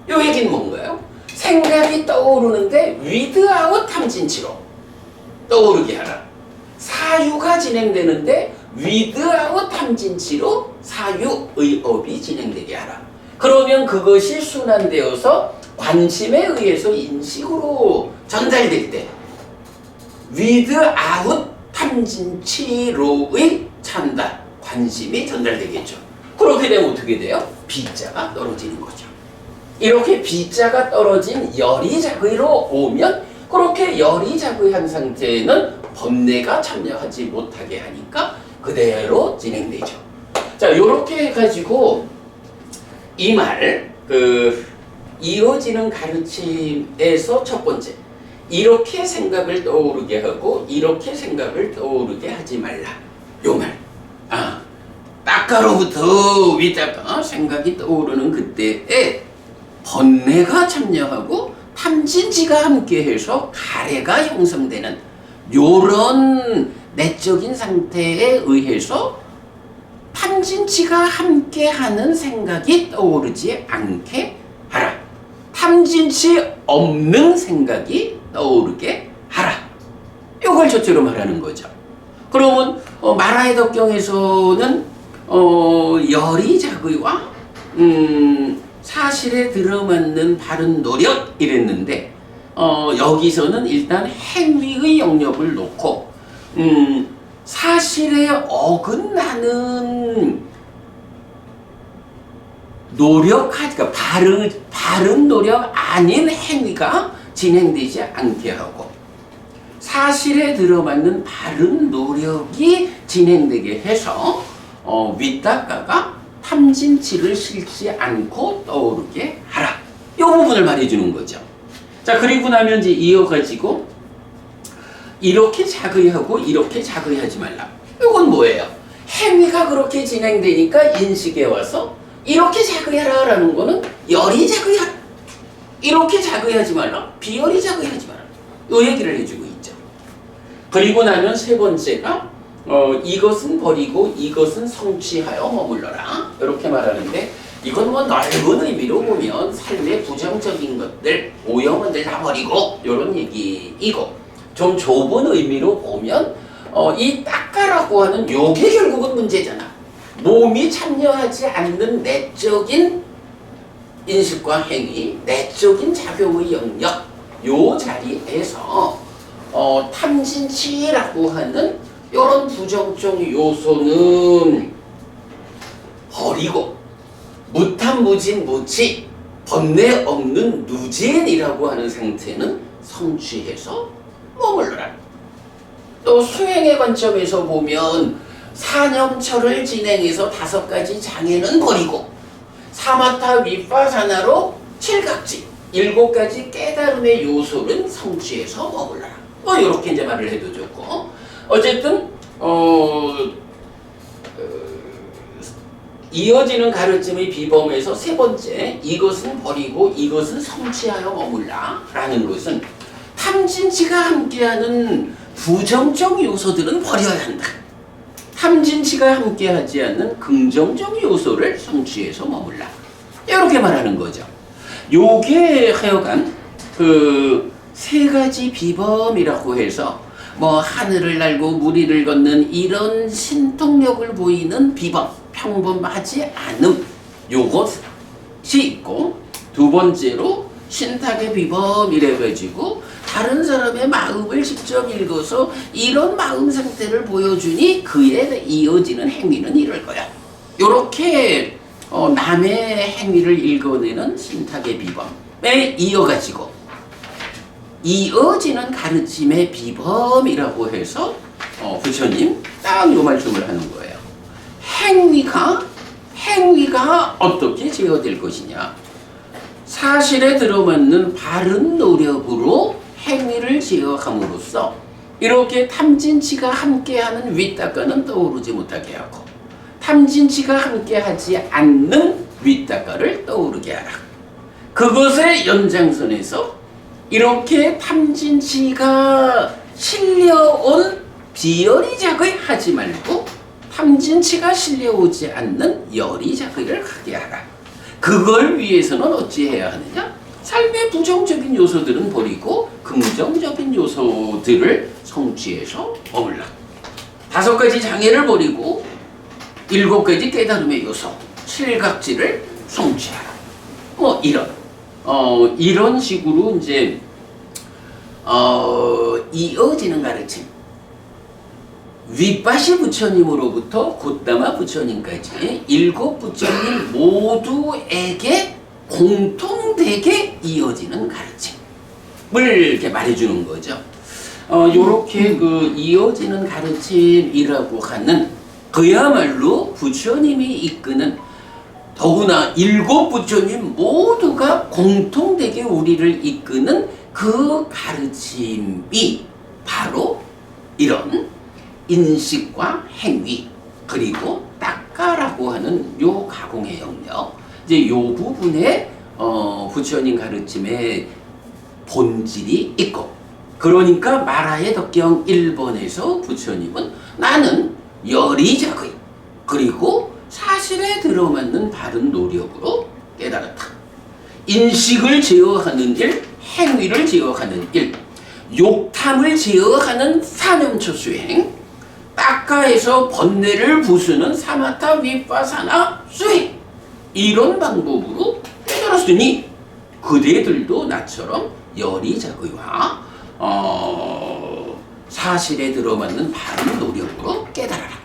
요 얘기는 뭔가요? 생각이 떠오르는데 위드아웃 탐진치로 떠오르게 하라. 사유가 진행되는데 위드아웃 탐진치로 사유의 업이 진행되게 하라. 그러면 그것이 순환되어서 관심에 의해서 인식으로 전달될 때 위드아웃 탐진치로의 참다, 관심이 전달되겠죠. 그렇게 되면 어떻게 돼요? 비자가 떨어지는 거죠. 이렇게 비자가 떨어진 열이작의로 오면 그렇게 열이작의한 상태에는 번뇌가 참여하지 못하게 하니까 그대로 진행되죠. 자, 요렇게 해가지고 이 말, 이어지는 가르침에서 첫 번째, 이렇게 생각을 떠오르게 하고 이렇게 생각을 떠오르게 하지 말라. 요 말. 닦아로부터 위닦아 생각이 떠오르는 그때에 번뇌가 참여하고 탐진치가 함께해서 가래가 형성되는 요런 내적인 상태에 의해서 탐진치가 함께하는 생각이 떠오르지 않게 하라. 탐진치 없는 생각이 떠오르게 하라. 이걸 첫째로 말하는 거죠. 그러면 마라의 덕경에서는 열이 자의와 사실에 들어맞는 바른 노력 이랬는데 여기서는 일단 행위의 영역을 놓고 사실에 어긋나는 그러니까 바른 노력 아닌 행위가 진행되지 않게 하고 사실에 들어맞는 바른 노력이 진행되게 해서 위닦아가 탐진치를 싫지 않고 떠오르게 하라. 이 부분을 말해주는 거죠. 자, 그리고 나면 이제 이어가지고 이렇게 자의하고 이렇게 자의하지 말라. 이건 뭐예요? 행위가 그렇게 진행되니까 인식에 와서 이렇게 자의하라 라는 거는 열이 자의하라. 이렇게 자의하지 말라. 비열이 자의하지 마라. 이 얘기를 해주고 있죠. 그리고 나면 세 번째가 이것은 버리고 이것은 성취하여 머물러라. 이렇게 말하는데 이건 뭐 넓은 의미로 보면 삶의 부정적인 것들, 오염원들 다 버리고 이런 얘기이고 좀 좁은 의미로 보면 이 닦아라고 하는 요게 결국은 문제잖아. 몸이 참여하지 않는 내적인 인식과 행위, 내적인 작용의 영역 요 자리에서 탐진치라고 하는 이런 부정적 요소는 버리고 무탐무진 무치 번뇌 없는 누진이라고 하는 상태는 성취해서 머물러라. 또 수행의 관점에서 보면 사념처를 진행해서 5가지 장애는 버리고 사마타 위파사나로 7각지 7가지 깨달음의 요소는 성취해서 머물러라. 뭐 이렇게 이제 말을 해도 좋고 어쨌든 이어지는 가르침의 비범에서 세 번째 이것은 버리고 이것은 성취하여 머물라 라는 것은 탐진치가 함께하는 부정적 요소들은 버려야 한다. 탐진치가 함께하지 않는 긍정적 요소를 성취해서 머물라. 이렇게 말하는 거죠. 요게 하여간 그 세 가지 비범이라고 해서 뭐 하늘을 날고 무리를 걷는 이런 신통력을 보이는 비범, 평범하지 않음 요것이 있고 두 번째로 신탁의 비범 이래가지고 다른 사람의 마음을 직접 읽어서 이런 마음 상태를 보여주니 그에 이어지는 행위는 이럴 거야. 요렇게 남의 행위를 읽어내는 신탁의 비범에 이어가지고 이어지는 가르침의 비범이라고 해서 부처님 딱 요 말씀을 하는 거예요. 행위가 어떻게 제어될 것이냐. 사실에 들어맞는 바른 노력으로 행위를 제어함으로써 이렇게 탐진치가 함께하는 윗닦아는 떠오르지 못하게 하고 탐진치가 함께하지 않는 윗닦아를 떠오르게 하라. 그것의 연장선에서 이렇게 탐진치가 실려온 비열이작을 하지 말고 탐진치가 실려오지 않는 열이작을 하게 하라. 그걸 위해서는 어찌해야 하느냐? 삶의 부정적인 요소들은 버리고 긍정적인 요소들을 성취해서 머물라. 5가지 장애를 버리고 7가지 깨달음의 요소, 7각지를 성취하라. 뭐 이런 식으로 이제 이어지는 가르침. 윗바시 부처님으로부터 곶다마 부처님까지 7 부처님 모두에게 공통되게 이어지는 가르침을 이렇게 말해주는 거죠. 요렇게 그 이어지는 가르침이라고 하는 그야말로 부처님이 이끄는 더구나 7 부처님 모두가 공통되게 우리를 이끄는 그 가르침이 바로 이런 인식과 행위 그리고 닦아 닦아라고 하는 요 가공의 영역, 이제 요 부분에 부처님 가르침의 본질이 있고, 그러니까 마라의 덕경 1번에서 부처님은 나는 열의작의 그리고 사실에 들어맞는 바른 노력으로 깨달았다. 인식을 제어하는 일, 행위를 제어하는 일, 욕탐을 제어하는 사념처 수행, 닦아에서 번뇌를 부수는 사마타 위파사나 수행, 이런 방법으로 깨달았으니 그대들도 나처럼 열의작의와 사실에 들어맞는 바른 노력으로 깨달아라.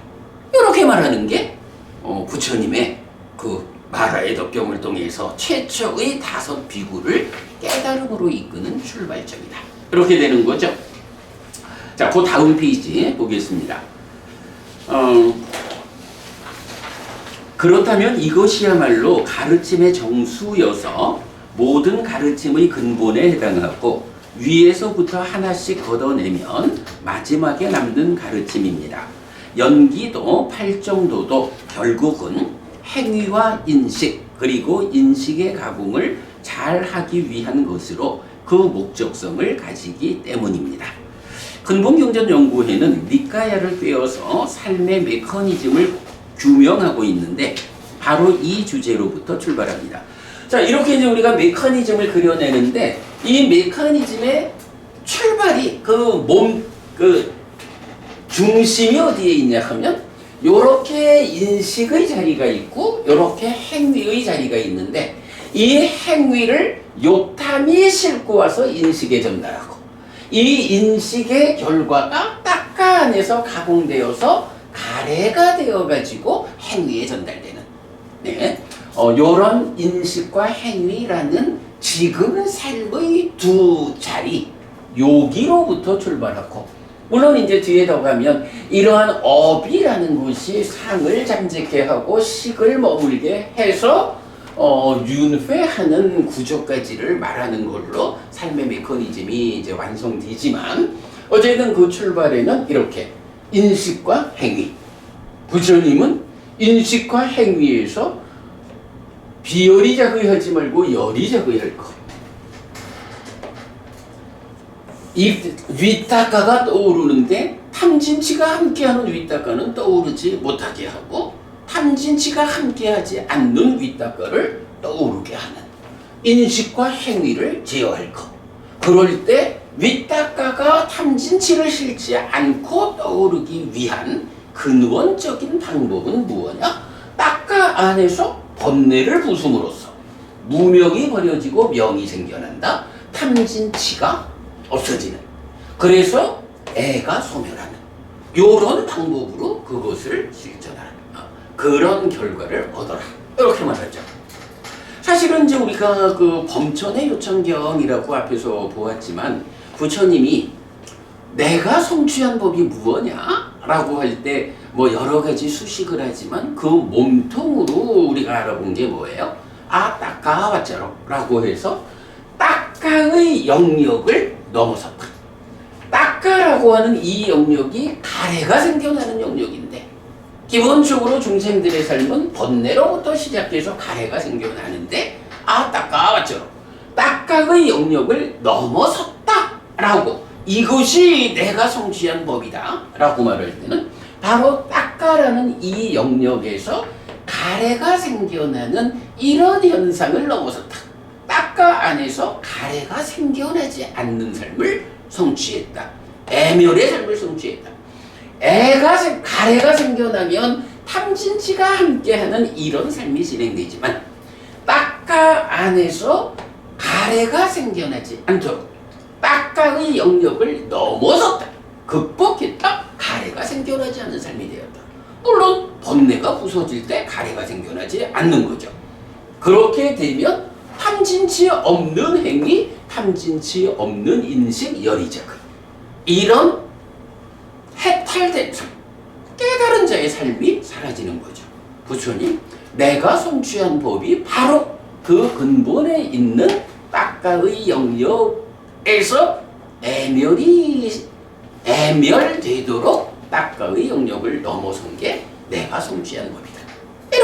이렇게 말하는 게 부처님의 그 마라의 덕경을 통해서 최초의 5 비구를 깨달음으로 이끄는 출발점이다. 이렇게 되는 거죠. 자, 그 다음 페이지 보겠습니다. 그렇다면 이것이야말로 가르침의 정수여서 모든 가르침의 근본에 해당하고 위에서부터 하나씩 걷어내면 마지막에 남는 가르침입니다. 연기도 팔정도도 결국은 행위와 인식 그리고 인식의 가공을 잘 하기 위한 것으로 그 목적성을 가지기 때문입니다. 근본경전연구회는 니까야를 꿰어서 삶의 메커니즘을 규명하고 있는데 바로 이 주제로부터 출발합니다. 자, 이렇게 이제 우리가 메커니즘을 그려내는데 이 메커니즘의 출발이 그 중심이 어디에 있냐 하면 요렇게 인식의 자리가 있고 요렇게 행위의 자리가 있는데 이 행위를 욕탐이 싣고 와서 인식에 전달하고 이 인식의 결과가 닦아 안에서 가공되어서 가래가 되어가지고 행위에 전달되는, 네, 요런 인식과 행위라는 지금 삶의 2 자리, 여기로부터 출발하고, 물론 이제 뒤에 더 가면 이러한 업이라는 것이 상을 잠재케 하고 식을 머물게 해서 윤회하는 구조까지를 말하는 걸로 삶의 메커니즘이 이제 완성되지만, 어쨌든 그 출발에는 이렇게 인식과 행위, 부처님은 인식과 행위에서 비열의작의 하지 말고 열의작의 할 것. 이 윗닦아가 떠오르는데 탐진치가 함께하는 윗닦아는 떠오르지 못하게 하고 탐진치가 함께하지 않는 윗닦아를 떠오르게 하는 인식과 행위를 제어할 것. 그럴 때 윗닦아가 탐진치를 실지 않고 떠오르기 위한 근원적인 방법은 무엇이냐? 닦아 안에서 번뇌를 부숨으로써 무명이 버려지고 명이 생겨난다. 탐진치가 없어지는. 그래서 애가 소멸하는. 요런 방법으로 그것을 실천하는 그런 결과를 얻어라. 이렇게 말하죠. 사실은 이제 우리가 그 범천의 요천경이라고 앞에서 보았지만 부처님이 내가 성취한 법이 무엇냐? 라고 할 때 뭐 여러 가지 수식을 하지만 그 몸통으로 우리가 알아본 게 뭐예요? 닦아 왔자로 라고 해서 닦아의 영역을 넘어섰다. 닦아라고 하는 이 영역이 가래가 생겨나는 영역인데 기본적으로 중생들의 삶은 번뇌로부터 시작해서 가래가 생겨나는데 닦아 왔자로 닦아의 영역을 넘어섰다 라고, 이것이 내가 성취한 법이다 라고 말할 때는 바로 닦아라는 이 영역에서 가래가 생겨나는 이런 현상을 넘어섰다. 닦아 안에서 가래가 생겨나지 않는 삶을 성취했다. 애멸의 삶을 성취했다. 가래가 생겨나면 탐진치가 함께하는 이런 삶이 진행되지만 닦아 안에서 가래가 생겨나지 않도록 닦아의 영역을 넘어섰다. 극복했다. 가래가 생겨나지 않는 삶이 되었다. 물론 번뇌가 부서질 때 가래가 생겨나지 않는 거죠. 그렇게 되면 탐진치 없는 행위, 탐진치 없는 인식, 열의작의 이런 해탈된 삶, 깨달은 자의 삶이 사라지는 거죠. 부처님, 내가 성취한 법이 바로 그 근본에 있는 닦아의 영역에서 애멸되도록 닦아의 영역을 넘어선 게 내가 성취한 법이다.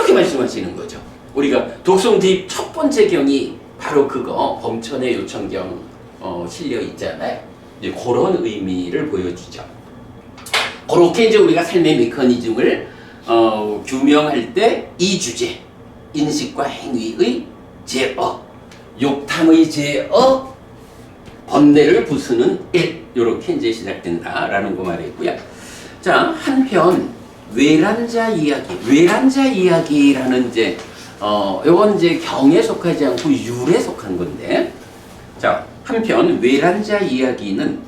이렇게 말씀하시는 거죠. 우리가 독송집 첫 번째 경이 바로 그거 범천의 요청경 실려 있잖아요. 이제 그런 의미를 보여주죠. 그렇게 이제 우리가 삶의 메커니즘을 규명할 때 이 주제, 인식과 행위의 제어, 욕탕의 제어, 번뇌를 부수는 일, 이렇게 이제 시작된다라는 거 말했고요. 자, 한편 외란자 이야기라는 이제 요건 이제 경에 속하지 않고 율에 속한 건데, 자, 한편 외란자 이야기는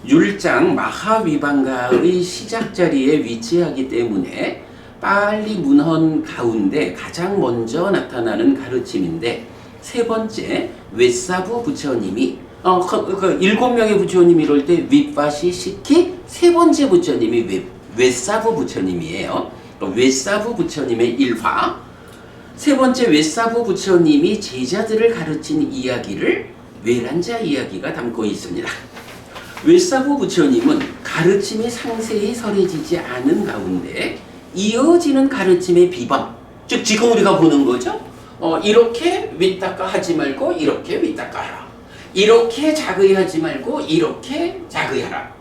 율장 마하위반가의 시작 자리에 위치하기 때문에 빨리 문헌 가운데 가장 먼저 나타나는 가르침인데, 세 번째 웨사부 부처님이 7명의 부처님이 이럴 때 윗바시 시키, 세 번째 부처님이 웨사부 부처님이에요. 웨사부 부처님의 일화, 세 번째 웨사부 부처님이 제자들을 가르친 이야기를 외란자 이야기가 담고 있습니다. 웨사부 부처님은 가르침이 상세히 설해지지 않은 가운데 이어지는 가르침의 비범, 즉 지금 우리가 보는 거죠. 이렇게 윗닦아 하지 말고 이렇게 윗닦아 하라. 이렇게 자의하지 말고 이렇게 자의하라.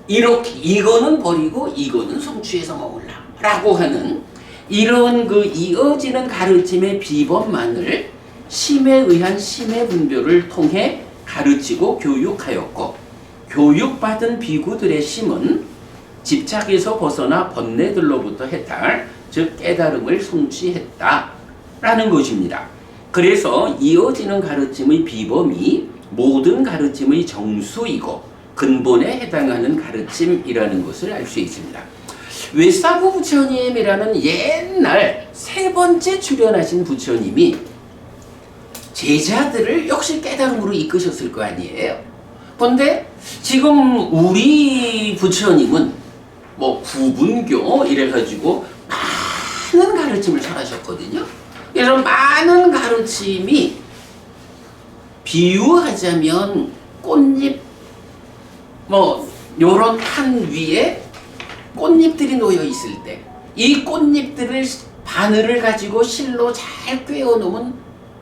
이렇게 이거는 버리고 이거는 성취해서 먹으라 라고 하는 이런 그 이어지는 가르침의 비범만을 심에 의한 심의 분별을 통해 가르치고 교육하였고, 교육받은 비구들의 심은 집착에서 벗어나 번뇌들로부터 해탈, 즉 깨달음을 성취했다라는 것입니다. 그래서 이어지는 가르침의 비범이 모든 가르침의 정수이고 근본에 해당하는 가르침이라는 것을 알 수 있습니다. 웨사부 부처님이라는 옛날 세 번째 출연하신 부처님이 제자들을 역시 깨달음으로 이끄셨을 거 아니에요. 그런데 지금 우리 부처님은 뭐 구분교 이래가지고 많은 가르침을 설하셨거든요. 그래서 많은 가르침이 비유하자면 꽃잎 뭐 요런 판 위에 꽃잎들이 놓여 있을 때 이 꽃잎들을 바늘을 가지고 실로 잘 꿰어 놓으면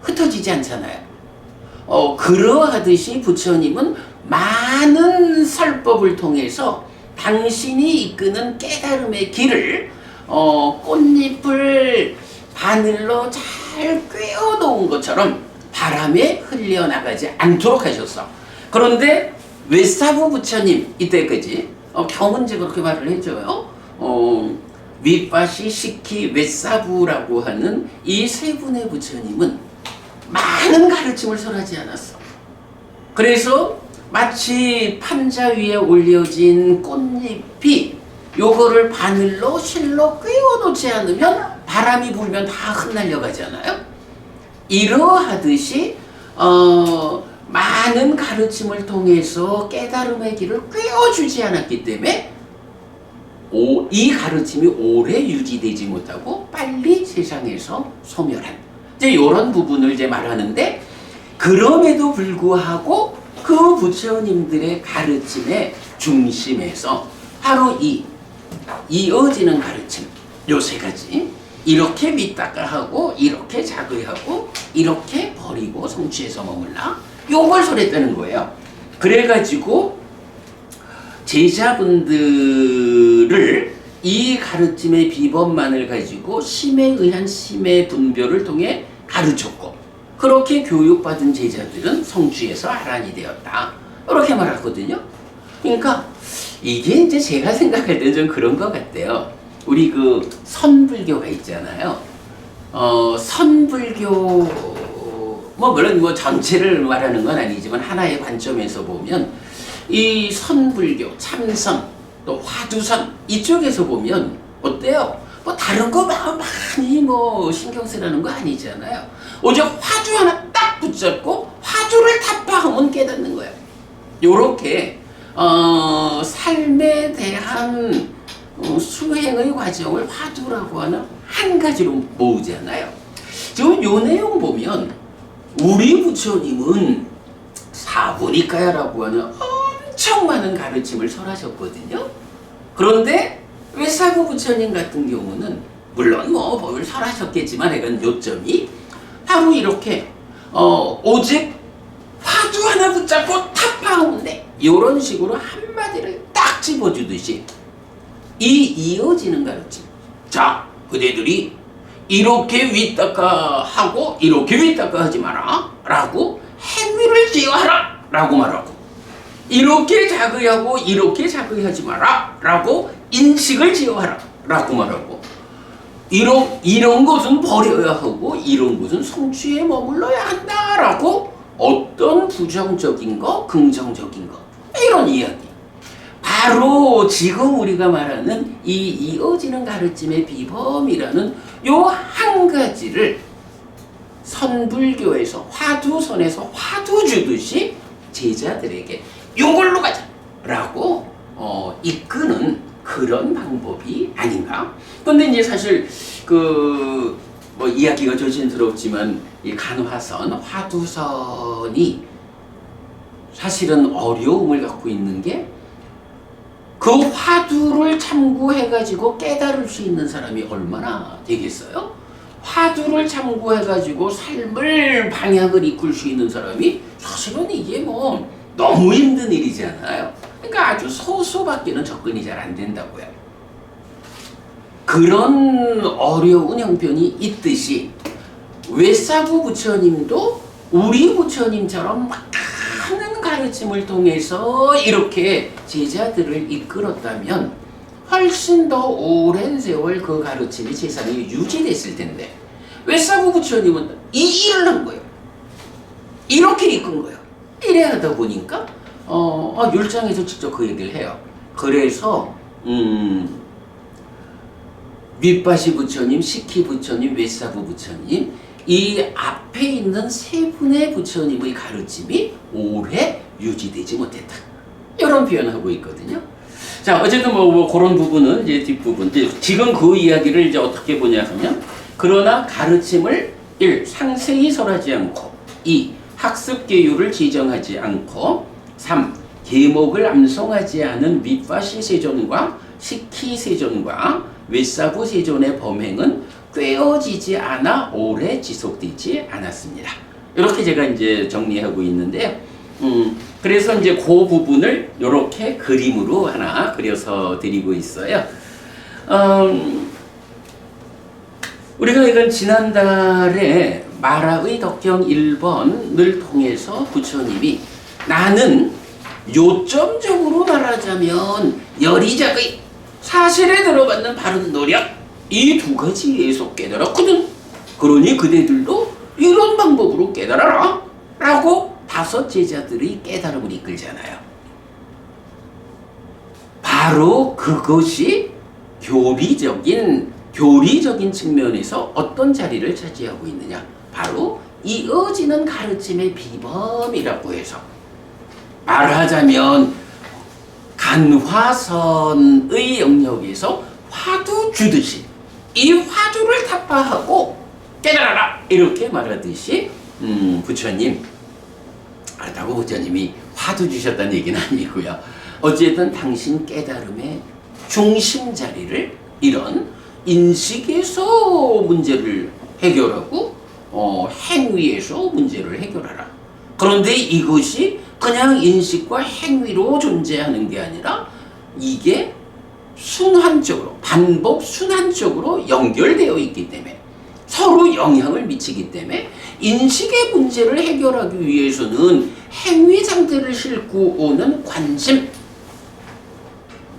흩어지지 않잖아요. 그러하듯이 부처님은 많은 설법을 통해서 당신이 이끄는 깨달음의 길을 꽃잎을 바늘로 잘 꿰어 놓은 것처럼 바람에 흘려나가지 않도록 하셨어. 그런데 웨사부 부처님 이때까지 경은 이제 그렇게 말을 해줘요. 윗바시 시키 웨사부라고 하는 이 세 분의 부처님은 많은 가르침을 설하지 않았어. 그래서 마치 판자 위에 올려진 꽃잎이 요거를 바늘로 실로 꿰어 놓지 않으면 바람이 불면 다 흩날려 가잖아요. 이러하듯이 많은 가르침을 통해서 깨달음의 길을 꿰어주지 않았기 때문에 이 가르침이 오래 유지되지 못하고 빨리 세상에서 소멸한 이제 이런 부분을 이제 말하는데, 그럼에도 불구하고 그 부처님들의 가르침의 중심에서 바로 이 이어지는 가르침, 요 세 가지, 이렇게 밑닦아 하고 이렇게 자의하고 이렇게 버리고 성취해서 머물라, 요걸 설했다는 거예요. 그래가지고 제자분들을 이 가르침의 비범만을 가지고 심에 의한 심의 분별을 통해 가르쳤고, 그렇게 교육받은 제자들은 성취해서 아란이 되었다, 이렇게 말하거든요. 그러니까 이게 이제 제가 생각할 때는 좀 그런 것 같아요. 우리 그 선불교가 있잖아요. 선불교 뭐 물론 뭐 전체를 말하는 건 아니지만 하나의 관점에서 보면 이 선불교, 참선, 또 화두선 이쪽에서 보면 어때요? 뭐 다른 거 많이 뭐 신경 쓰라는 거 아니잖아요. 오직 화두 하나 딱 붙잡고 화두를 타파하면 깨닫는 거예요. 요렇게 삶에 대한 수행의 과정을 화두라고 하는 한 가지로 모으잖아요. 지금 요 내용 보면 우리 부처님은 사부니까야라고 하는 엄청 많은 가르침을 설하셨거든요. 그런데 웨사부 부처님 같은 경우는 물론 뭐 법을 설하셨겠지만 약간 요점이 바로 이렇게 오직 화두 하나 붙잡고 타파하는데 이런 식으로 한마디를 딱 집어주듯이 이 이어지는 가르침. 자, 그대들이 이렇게 윗닦아 하고 이렇게 윗닦아 하지 마라 라고 행위를 제어하라 라고 말하고, 이렇게 자의하고 이렇게 자의하지 마라 라고 인식을 제어하라 라고 말하고, 이런 것은 버려야 하고 이런 것은 성취에 머물러야 한다 라고 어떤 부정적인 거 긍정적인 거 이런 이야기, 바로 지금 우리가 말하는 이 이어지는 가르침의 비범이라는 요 한 가지를 선불교에서 화두선에서 화두 주듯이 제자들에게 요걸로 가자 라고 이끄는 그런 방법이 아닌가. 근데 이제 사실 뭐 이야기가 조심스럽지만 이 간화선 화두선이 사실은 어려움을 갖고 있는 게, 그 화두를 참고해가지고 깨달을 수 있는 사람이 얼마나 되겠어요? 화두를 참고해가지고 삶을 방향을 이끌 수 있는 사람이 사실은 이게 뭐 너무 힘든 일이잖아요. 그러니까 아주 소수밖에는 접근이 잘 안 된다고요. 그런 어려운 형편이 있듯이 외사부 부처님도 우리 부처님처럼 많은 가르침을 통해서 이렇게 제자들을 이끌었다면 훨씬 더 오랜 세월 그 가르침이 세상에 유지됐을 텐데, 외사부 부처님은 이 일을 한 거예요. 이렇게 이끈 거예요. 이래 하다 보니까 율장에서 직접 그 얘기를 해요. 그래서 윗바시 부처님, 식희 부처님, 외사부 부처님, 이 앞에 있는 세 분의 부처님의 가르침이 오래 유지되지 못했다. 이런 표현하고 있거든요. 자, 어쨌든 뭐 그런 부분은 이제 뒷부분. 지금 그 이야기를 이제 어떻게 보냐 하면, 그러나 가르침을 1. 상세히 설하지 않고, 2. 학습 계율을 지정하지 않고, 3. 계목을 암송하지 않은 윗바시 세존과 식희 세존과 외사부 세존의 범행은 꿰어지지 않아 오래 지속되지 않았습니다. 이렇게 제가 이제 정리하고 있는데요. 그래서 이제 그 부분을 이렇게 그림으로 하나 그려서 드리고 있어요. 우리가 이건 지난달에 마라의 덕경 1번을 통해서 부처님이 나는 요점적으로 말하자면 열이작의 사실에 들어받는 바른 노력 이 두 가지에서 깨달았거든. 그러니 그대들도 이런 방법으로 깨달아라 라고 5 제자들의 깨달음을 이끌잖아요. 바로 그것이 교리적인 측면에서 어떤 자리를 차지하고 있느냐, 바로 이어지는 가르침의 비범이라고 해서 말하자면 간화선의 영역에서 화두 주듯이 이 화두를 타파하고 깨달아라 이렇게 말하듯이 부처님, 그렇다고 부처님이 화두 주셨다는 얘기는 아니고요. 어쨌든 당신 깨달음의 중심 자리를 이런 인식에서 문제를 해결하고 행위에서 문제를 해결하라. 그런데 이것이 그냥 인식과 행위로 존재하는 게 아니라 이게 순환적으로, 반복 순환적으로 연결되어 있기 때문에, 서로 영향을 미치기 때문에 인식의 문제를 해결하기 위해서는 행위 상태를 싣고 오는 관심,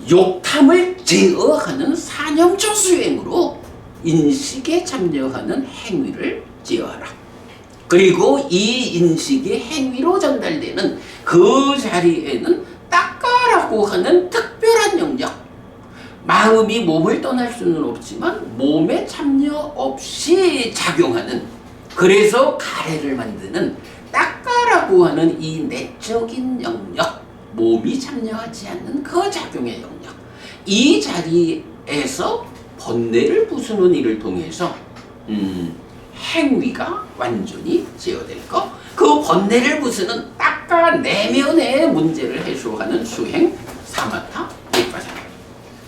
욕탐을 제어하는 사념처 수행으로 인식에 참여하는 행위를 제어하라. 그리고 이 인식이 행위로 전달되는 그 자리에는 닦아라고 하는 특별한 영역, 마음이 몸을 떠날 수는 없지만 몸에 참여 없이 작용하는, 그래서 가래를 만드는 닦아라고 하는 이 내적인 영역, 몸이 참여하지 않는 그 작용의 영역, 이 자리에서 번뇌를 부수는 일을 통해서 행위가 완전히 제어될 것, 그 번뇌를 부수는 닦아 내면의 문제를 해소하는 수행 사마타 윗바사.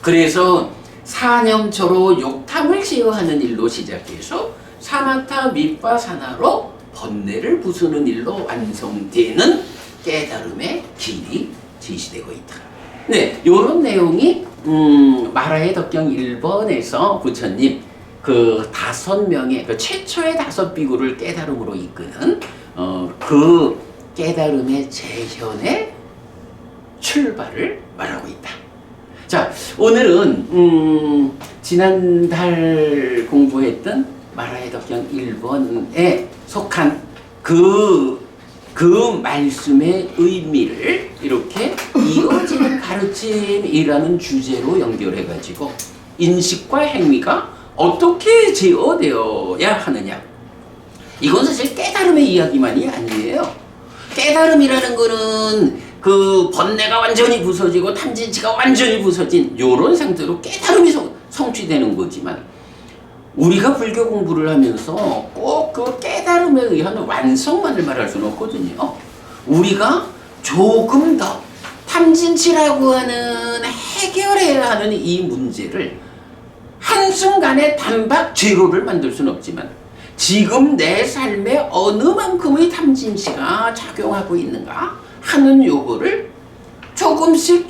그래서 사념처로 욕탐 탐을 제어하는 일로 시작해서 사마타 밑바사나로 번뇌를 부수는 일로 완성되는 깨달음의 길이 제시되고 있다. 네, 요런 내용이 마라의 덕경 1번에서 부처님 그 5명의 그 최초의 5비구를 깨달음으로 이끄는 그 깨달음의 재현의 출발을 말하고 있다. 자, 오늘은 지난달 공부했던 마라의 덕경 1번에 속한 그 말씀의 의미를 이렇게 이어지는 가르침이라는 주제로 연결해가지고 인식과 행위가 어떻게 제어되어야 하느냐. 이건 사실 깨달음의 이야기만이 아니에요. 깨달음이라는 거는 그 번뇌가 완전히 부서지고 탐진치가 완전히 부서진 요런 상태로 깨달음이 성취되는 거지만 우리가 불교 공부를 하면서 꼭 그 깨달음에 의한 완성만을 말할 수는 없거든요. 우리가 조금 더 탐진치라고 하는 해결해야 하는 이 문제를 한순간에 단박 제로를 만들 수는 없지만 지금 내 삶에 어느 만큼의 탐진치가 작용하고 있는가 하는 요거를 조금씩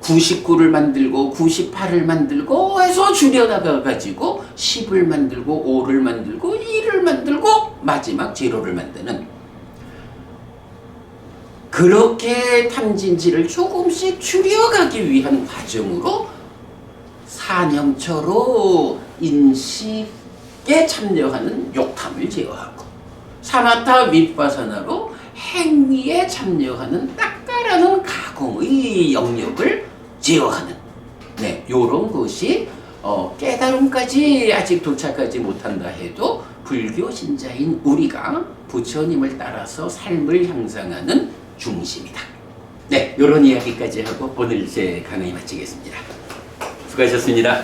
99를 만들고 98을 만들고 해서 줄여나가 가지고 10을 만들고 5를 만들고 1을 만들고 마지막 제로를 만드는 그렇게 탐진치를 조금씩 줄여가기 위한 과정으로 사념처로 인식에 참여하는 욕탐을 제어하고 사마타 밑바사나로 행위에 참여하는 딱가라는 가공의 영역을 제어하는 요런 것이 깨달음까지 아직 도착하지 못한다 해도 불교 신자인 우리가 부처님을 따라서 삶을 향상하는 중심이다. 네, 요런 이야기까지 하고 오늘 제 강의 마치겠습니다. 수고하셨습니다.